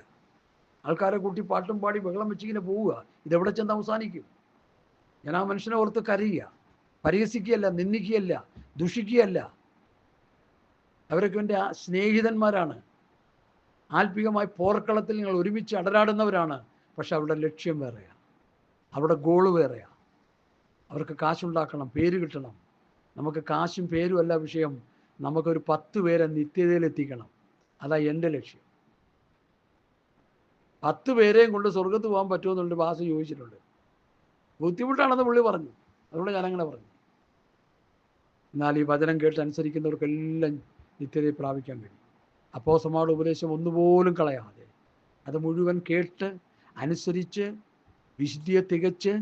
ആൾക്കാരെ കൂട്ടി പാട്ടും പാടി ബഹളം വെച്ചിങ്ങനെ പോവുക. ഇതെവിടെ ചെന്ന് അവസാനിക്കും? ഞാൻ ആ മനുഷ്യനെ ഓർത്ത് കരയുക, പരിഹസിക്കുകയല്ല, നിന്ദിക്കുകയല്ല, ദുഷിക്കുകയല്ല. അവരൊക്കെ എൻ്റെ സ്നേഹിതന്മാരാണ്. ആത്മീകമായ പോർക്കളത്തിൽ നിങ്ങൾ ഒരുമിച്ച് അടരാടുന്നവരാണ്. പക്ഷെ അവരുടെ ലക്ഷ്യം വേറെയാണ്, അവരുടെ ഗോള് വേറെയാണ്. അവർക്ക് കാശുണ്ടാക്കണം, പേര് കിട്ടണം. നമുക്ക് കാശും പേരും അല്ല വിഷയം. നമുക്കൊരു 10 പേരെ നിത്യതയിലെത്തിക്കണം. അതാ എൻ്റെ ലക്ഷ്യം. 10 പേരെയും കൊണ്ട് സ്വർഗത്ത് പോകാൻ പറ്റുമെന്നുണ്ട് ഭാഷ ചോദിച്ചിട്ടുണ്ട്. ബുദ്ധിമുട്ടാണെന്ന് പുള്ളി പറഞ്ഞു, അതുകൊണ്ട് ഞാനങ്ങനെ പറഞ്ഞു. എന്നാൽ ഈ വചനം കേട്ട് അനുസരിക്കുന്നവർക്കെല്ലാം നിത്യതയെ പ്രാപിക്കാൻ കഴിയും. അപ്പോസ്തലന്മാരുടെ ഉപദേശം ഒന്നുപോലും കളയാതെ അത് മുഴുവൻ കേട്ട് അനുസരിച്ച് വിശുദ്ധിയെ തികച്ച്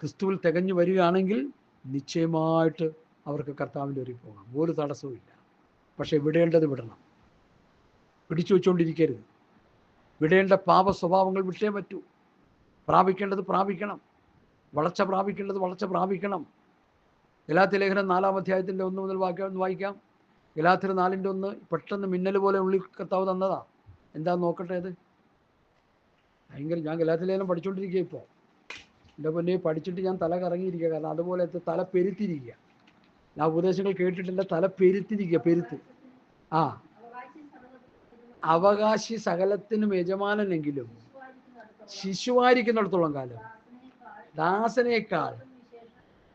ക്രിസ്തുവിൽ തികഞ്ഞു വരികയാണെങ്കിൽ നിശ്ചയമായിട്ട് അവർക്ക് കർത്താവിൻ്റെ ഒരു പോകാം. ഒരു തടസ്സവുമില്ല. പക്ഷെ വിടേണ്ടത് വിടണം, പിടിച്ചു വെച്ചുകൊണ്ടിരിക്കരുത്. വിടേണ്ട പാപ സ്വഭാവങ്ങൾ വിട്ടേ പറ്റൂ. പ്രാപിക്കേണ്ടത് പ്രാപിക്കണം, വളർച്ച പ്രാപിക്കേണ്ടത് വളർച്ച പ്രാപിക്കണം. ഗലാത്യ ലേഖനം 4-ാം അധ്യായത്തിൻ്റെ 1 മുതൽ വാക്യം വായിക്കാം. ഗലാത്യർ 4:1 പെട്ടെന്ന് മിന്നൽ പോലെ ഉള്ളിൽ കർത്താവ് തന്നതാ. എന്താന്ന് നോക്കട്ടെ. അത് ഭയങ്കര. ഞാൻ ഗലാത്യ ലേഖനം പഠിച്ചുകൊണ്ടിരിക്കുക ഇപ്പോൾ. എൻ്റെ പൊന്നെ, പഠിച്ചിട്ട് ഞാൻ തല കറങ്ങിയിരിക്കുക. കാരണം അതുപോലെ തല പെരുത്തിരിക്കുക. ഞാൻ ഉപദേശങ്ങൾ കേട്ടിട്ടില്ല, തല പെരുത്തിരിക്കുക. പെരുത്ത്. ആ, അവകാശി സകലത്തിനും യജമാനെങ്കിലും ശിശുവായിരിക്കുന്നിടത്തോളം കാലം ദാസനേക്കാൾ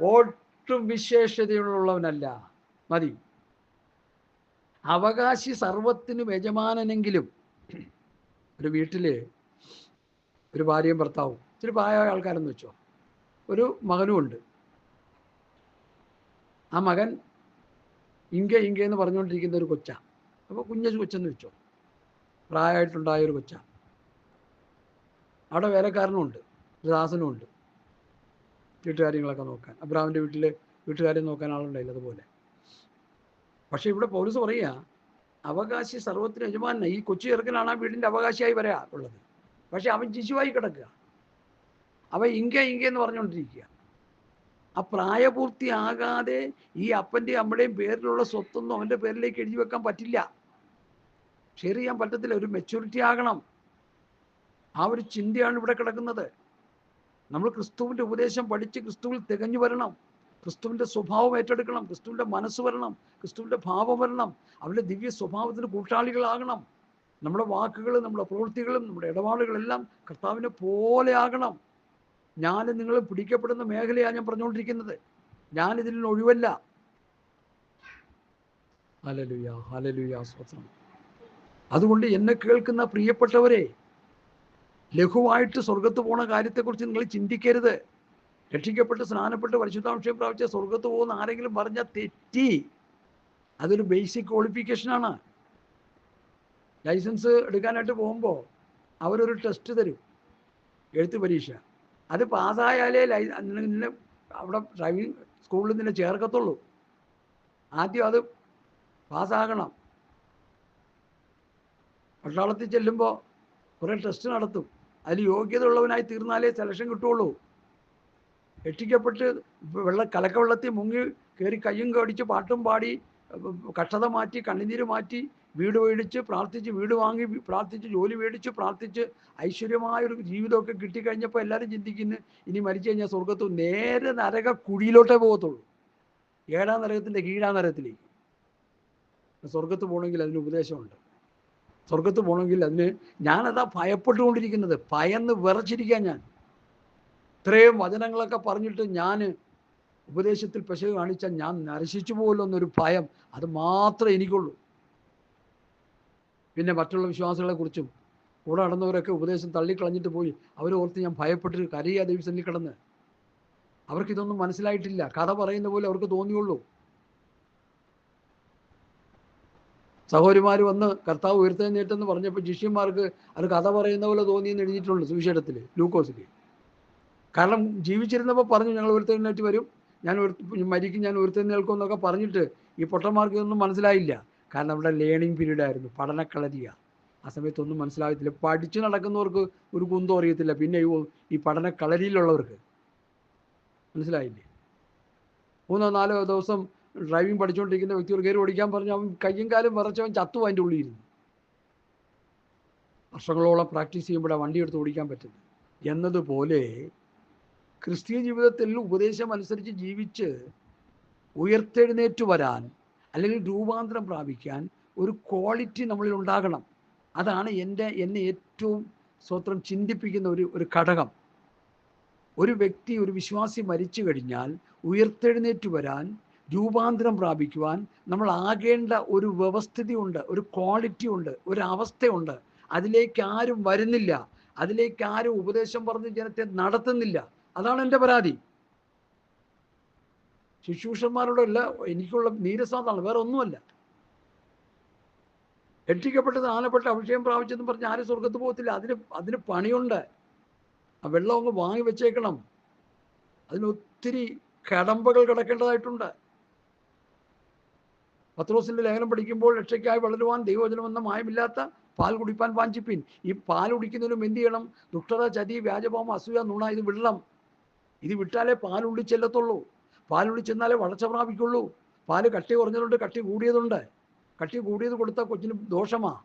ഒട്ടും വിശേഷതയുള്ളവനല്ല. മതി. അവകാശി സർവത്തിനും യജമാനെങ്കിലും. ഒരു വീട്ടിൽ ഒരു ഭാര്യയും ഭർത്താവും, ഇത്തിരി പ്രായമായ ആൾക്കാരെന്ന് വെച്ചോ, ഒരു മകനുമുണ്ട്. ആ മകൻ ഇങ്കെന്ന് പറഞ്ഞുകൊണ്ടിരിക്കുന്ന ഒരു കൊച്ചാ. അപ്പോൾ കൊച്ചെന്ന് വെച്ചോ, പ്രായമായിട്ടുണ്ടായൊരു കൊച്ചാ. അവിടെ വേലക്കാരനുമുണ്ട്, ഒരു ദാസനുമുണ്ട്, വീട്ടുകാര്യങ്ങളൊക്കെ നോക്കാൻ. അബ്രാമിൻ്റെ വീട്ടുകാരെ നോക്കാൻ ആളുണ്ടായില്ല അതുപോലെ. പക്ഷെ ഇവിടെ പൗലോസ് പറയുക, അവകാശി സർവത്തിന് യജമാനാണ്. ഈ കൊച്ചു ചെറുക്കനാണ് ആ വീടിൻ്റെ അവകാശിയായി വരാ ഉള്ളത്. പക്ഷെ അവൻ ശിശുവായി കിടക്കുക. അവൻ ഇങ്കെന്ന് പറഞ്ഞുകൊണ്ടിരിക്കുക. ആ പ്രായപൂർത്തിയാകാതെ ഈ അപ്പൻ്റെയും അമ്മയുടെയും പേരിലുള്ള സ്വത്തൊന്നും അവൻ്റെ പേരിലേക്ക് എഴുതി വെക്കാൻ പറ്റില്ല, ഷെയർ ചെയ്യാൻ പറ്റത്തില്ല. ഒരു മെച്യൂരിറ്റി ആകണം. ആ ഒരു ചിന്തയാണ് ഇവിടെ കിടക്കുന്നത്. നമ്മൾ ക്രിസ്തുവിൻ്റെ ഉപദേശം പഠിച്ച് ക്രിസ്തുവിൽ തികഞ്ഞു വരണം. ക്രിസ്തുവിൻ്റെ സ്വഭാവം ഏറ്റെടുക്കണം, ക്രിസ്തുവിൻ്റെ മനസ്സ് വരണം, ക്രിസ്തുവിൻ്റെ ഭാവം വരണം. അവരുടെ ദിവ്യ സ്വഭാവത്തിന് കൂട്ടാളികളാകണം. നമ്മുടെ വാക്കുകളും നമ്മുടെ പ്രവൃത്തികളും നമ്മുടെ ഇടപാടുകളെല്ലാം കർത്താവിനെ പോലെ ആകണം. ഞാൻ നിങ്ങൾ പിടിക്കപ്പെടുന്ന മേഖലയാണ് ഞാൻ പറഞ്ഞുകൊണ്ടിരിക്കുന്നത്. ഞാനിതിൽ ഒഴിവല്ല. ഹല്ലേലൂയ, ഹല്ലേലൂയ, സ്തോത്രം. അതുകൊണ്ട് എന്നെ കേൾക്കുന്ന പ്രിയപ്പെട്ടവരെ, ലഘുവായിട്ട് സ്വർഗത്ത് പോണ കാര്യത്തെക്കുറിച്ച് നിങ്ങൾ ചിന്തിക്കരുത്. രക്ഷിക്കപ്പെട്ട് സ്നാനപ്പെട്ട് പരിശുദ്ധാഭിഷേകം പ്രാപിച്ച സ്വർഗത്ത് പോകുന്ന ആരെങ്കിലും പറഞ്ഞാൽ തെറ്റി. അതൊരു ബേസിക് ക്വാളിഫിക്കേഷനാണ്. ലൈസൻസ് എടുക്കാനായിട്ട് പോകുമ്പോൾ അവരൊരു ടെസ്റ്റ് തരും, എഴുത്ത് പരീക്ഷ. അത് പാസ്സായാലേ നിന്നെ അവിടെ ഡ്രൈവിംഗ് സ്കൂളിൽ നിന്നെ ചേർക്കത്തുള്ളൂ. ആദ്യം അത് പാസ്സാകണം. പട്ടാളത്തിൽ ചെല്ലുമ്പോൾ കുറേ ടെസ്റ്റ് നടത്തും. അതിൽ യോഗ്യത ഉള്ളവനായി തീർന്നാലേ സെലക്ഷൻ കിട്ടുള്ളൂ. രക്ഷിക്കപ്പെട്ട് കലക്കവെള്ളത്തിൽ മുങ്ങി കയറി കയ്യും കടിച്ച് പാട്ടും പാടി കഷ്ടത മാറ്റി കണ്ണുനീര് മാറ്റി വീട് മേടിച്ച് പ്രാർത്ഥിച്ച് വീട് വാങ്ങി പ്രാർത്ഥിച്ച് ജോലി മേടിച്ച് പ്രാർത്ഥിച്ച് ഐശ്വര്യമായൊരു ജീവിതമൊക്കെ കിട്ടിക്കഴിഞ്ഞപ്പോൾ എല്ലാവരും ചിന്തിക്കുന്നു ഇനി മരിച്ചു കഴിഞ്ഞാൽ സ്വർഗത്ത് നേരെ നരക കുഴിയിലോട്ടേ പോകത്തുള്ളൂ. 7-ാം നരകത്തിൻ്റെ കീഴാം നരകത്തിലേക്ക്. സ്വർഗത്ത് പോകണമെങ്കിൽ അതിന് ഉപദേശമുണ്ട്. സ്വർഗത്ത് പോകണമെങ്കിൽ അതിന് ഞാനതാ ഭയപ്പെട്ടുകൊണ്ടിരിക്കുന്നത്. ഭയന്ന് വിറച്ചിരിക്കാൻ ഞാൻ ഇത്രയും വചനങ്ങളൊക്കെ പറഞ്ഞിട്ട് ഞാൻ ഉപദേശത്തിൽ പെശക് കാണിച്ചാൽ ഞാൻ നരശിച്ചു പോകല്ലോ എന്നൊരു ഭയം, അത് മാത്രമേ എനിക്കുള്ളൂ. പിന്നെ മറ്റുള്ള വിശ്വാസികളെക്കുറിച്ചും കൂടെ നടന്നവരൊക്കെ ഉപദേശം തള്ളിക്കളഞ്ഞിട്ട് പോയി അവരോർത്ത് ഞാൻ ഭയപ്പെട്ട് കരയാ ദൈവസന്നിധിയിൽ കിടന്ന്. അവർക്കിതൊന്നും മനസ്സിലായിട്ടില്ല. കഥ പറയുന്ന പോലെ അവർക്ക് തോന്നിയുള്ളൂ. സഹോദരിമാർ വന്ന് കർത്താവ് ഉയർത്തെഴുന്നേറ്റെന്ന് പറഞ്ഞപ്പോൾ ശിഷ്യന്മാർക്ക് അത് കഥ പറയുന്ന പോലെ തോന്നിയെന്ന് എഴുതിയിട്ടുണ്ട് സുവിശേഷത്തിൽ, ലൂക്കോസിൽ. കാരണം ജീവിച്ചിരുന്നപ്പോൾ പറഞ്ഞു ഞങ്ങൾ ഉയർത്തെഴുന്നേറ്റ് വരും, ഞാൻ മരിക്കും, ഞാൻ ഉയർത്തെഴുന്നേൽക്കും എന്നൊക്കെ പറഞ്ഞിട്ട് ഈ പൊട്ടന്മാർക്ക് ഇതൊന്നും മനസ്സിലായില്ല. കാരണം അവിടെ ലേണിംഗ് പീരീഡ് ആയിരുന്നു, പഠനക്കളരിയ. ആ സമയത്തൊന്നും മനസ്സിലാകത്തില്ല. പഠിച്ചു നടക്കുന്നവർക്ക് ഒരു കുന്തം അറിയത്തില്ല, പിന്നെ ഈ പഠനക്കളരിയിലുള്ളവർക്ക് മനസ്സിലായില്ലേ? 3-4 ദിവസം ഡ്രൈവിംഗ് പഠിച്ചുകൊണ്ടിരിക്കുന്ന വ്യക്തി ഒരു കയറി ഓടിക്കാൻ പറഞ്ഞു, അവൻ കയ്യും കാലും വിറച്ചവൻ ചത്തു അതിൻ്റെ ഉള്ളിലിരുന്നു. വർഷങ്ങളോളം പ്രാക്ടീസ് ചെയ്യുമ്പോഴാണ് വണ്ടി എടുത്ത് ഓടിക്കാൻ പറ്റുന്നത്. എന്നതുപോലെ ക്രിസ്തീയ ജീവിതത്തിൽ ഉപദേശം അനുസരിച്ച് ജീവിച്ച് ഉയർത്തെഴുന്നേറ്റ് വരാൻ അല്ലെങ്കിൽ രൂപാന്തരം പ്രാപിക്കാൻ ഒരു ക്വാളിറ്റി നമ്മളിൽ ഉണ്ടാകണം. അതാണ് എന്നെ ഏറ്റവും സ്വത്രം ചിന്തിപ്പിക്കുന്ന ഒരു ഘടകം. ഒരു വ്യക്തി, ഒരു വിശ്വാസി മരിച്ചു കഴിഞ്ഞാൽ ഉയർത്തെഴുന്നേറ്റ് വരാൻ, രൂപാന്തരം പ്രാപിക്കുവാൻ നമ്മൾ ആകേണ്ട ഒരു വ്യവസ്ഥിതി ഉണ്ട്, ഒരു ക്വാളിറ്റി ഉണ്ട്, ഒരു അവസ്ഥയുണ്ട്. അതിലേക്ക് ആരും വരുന്നില്ല, അതിലേക്ക് ആരും ഉപദേശം പറഞ്ഞ് ജനത്തെ നടത്തുന്നില്ല. അതാണ് എൻ്റെ പരാതി. ശുശ്രൂഷന്മാരോടല്ല എനിക്കുള്ള നീരസാണ്, വേറെ ഒന്നുമല്ല. രക്ഷിക്കപ്പെട്ടത് ആനപ്പെട്ട് അഭിഷേകം പ്രാപിച്ചെന്ന് പറഞ്ഞ് ആരും സ്വർഗത്ത് പോകത്തില്ല. അതിന് പണിയുണ്ട്. ആ വെള്ളം അങ്ങ് വാങ്ങി വെച്ചേക്കണം. അതിനൊത്തിരി കടമ്പകൾ കിടക്കേണ്ടതായിട്ടുണ്ട്. പത്രോസിന്റെ ലേഖനം പഠിക്കുമ്പോൾ രക്ഷയ്ക്കായി വളരുവാൻ ദൈവവചനമെന്ന മായമില്ലാത്ത പാൽ കുടിപ്പാൻ വാഞ്ചിപ്പിൻ. ഈ പാൽ കുടിക്കുന്നതിനും എന്ത് ചെയ്യണം? ദുഷ്ടത, ചതി, വ്യാജഭാവം, അസൂയ, നുണ ഇത് വിടണം. ഇത് വിട്ടാലേ പാലുള്ളി ചെല്ലത്തുള്ളൂ. പാലുള്ളി ചെന്നാലേ വളർച്ച പ്രാപിക്കുള്ളൂ. പാല് കട്ടി കുറഞ്ഞതുണ്ട്, കട്ടി കൂടിയതുണ്ട്. കട്ടി കൂടിയത് കൊടുത്താൽ കൊച്ചിന് ദോഷമാണ്.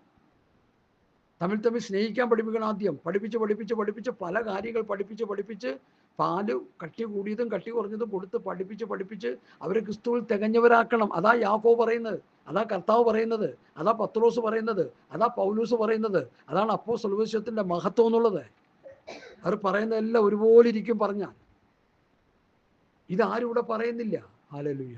തമ്മിൽ സ്നേഹിക്കാൻ പഠിപ്പിക്കണം. ആദ്യം പഠിപ്പിച്ച് പല കാര്യങ്ങൾ പഠിപ്പിച്ച് പാല് കട്ടി കൂടിയതും കട്ടി കുറഞ്ഞതും കൊടുത്ത് പഠിപ്പിച്ച് അവരെ ക്രിസ്തുവിൽ തികഞ്ഞവരാക്കണം. അതാ യാക്കോബ് പറയുന്നത്, അതാ കർത്താവ് പറയുന്നത്, അതാ പത്രോസ് പറയുന്നത്, അതാ പൗലൂസ് പറയുന്നത്. അതാണ് അപ്പോസ്തലത്വത്തിന്റെ മഹത്വം എന്നുള്ളത്. അവർ പറയുന്നതെല്ലാം ഒരുപോലെ ഇരിക്കും പറഞ്ഞാൽ. ഇതാരും ഇവിടെ പറയുന്നില്ല. ഹല്ലേലൂയ.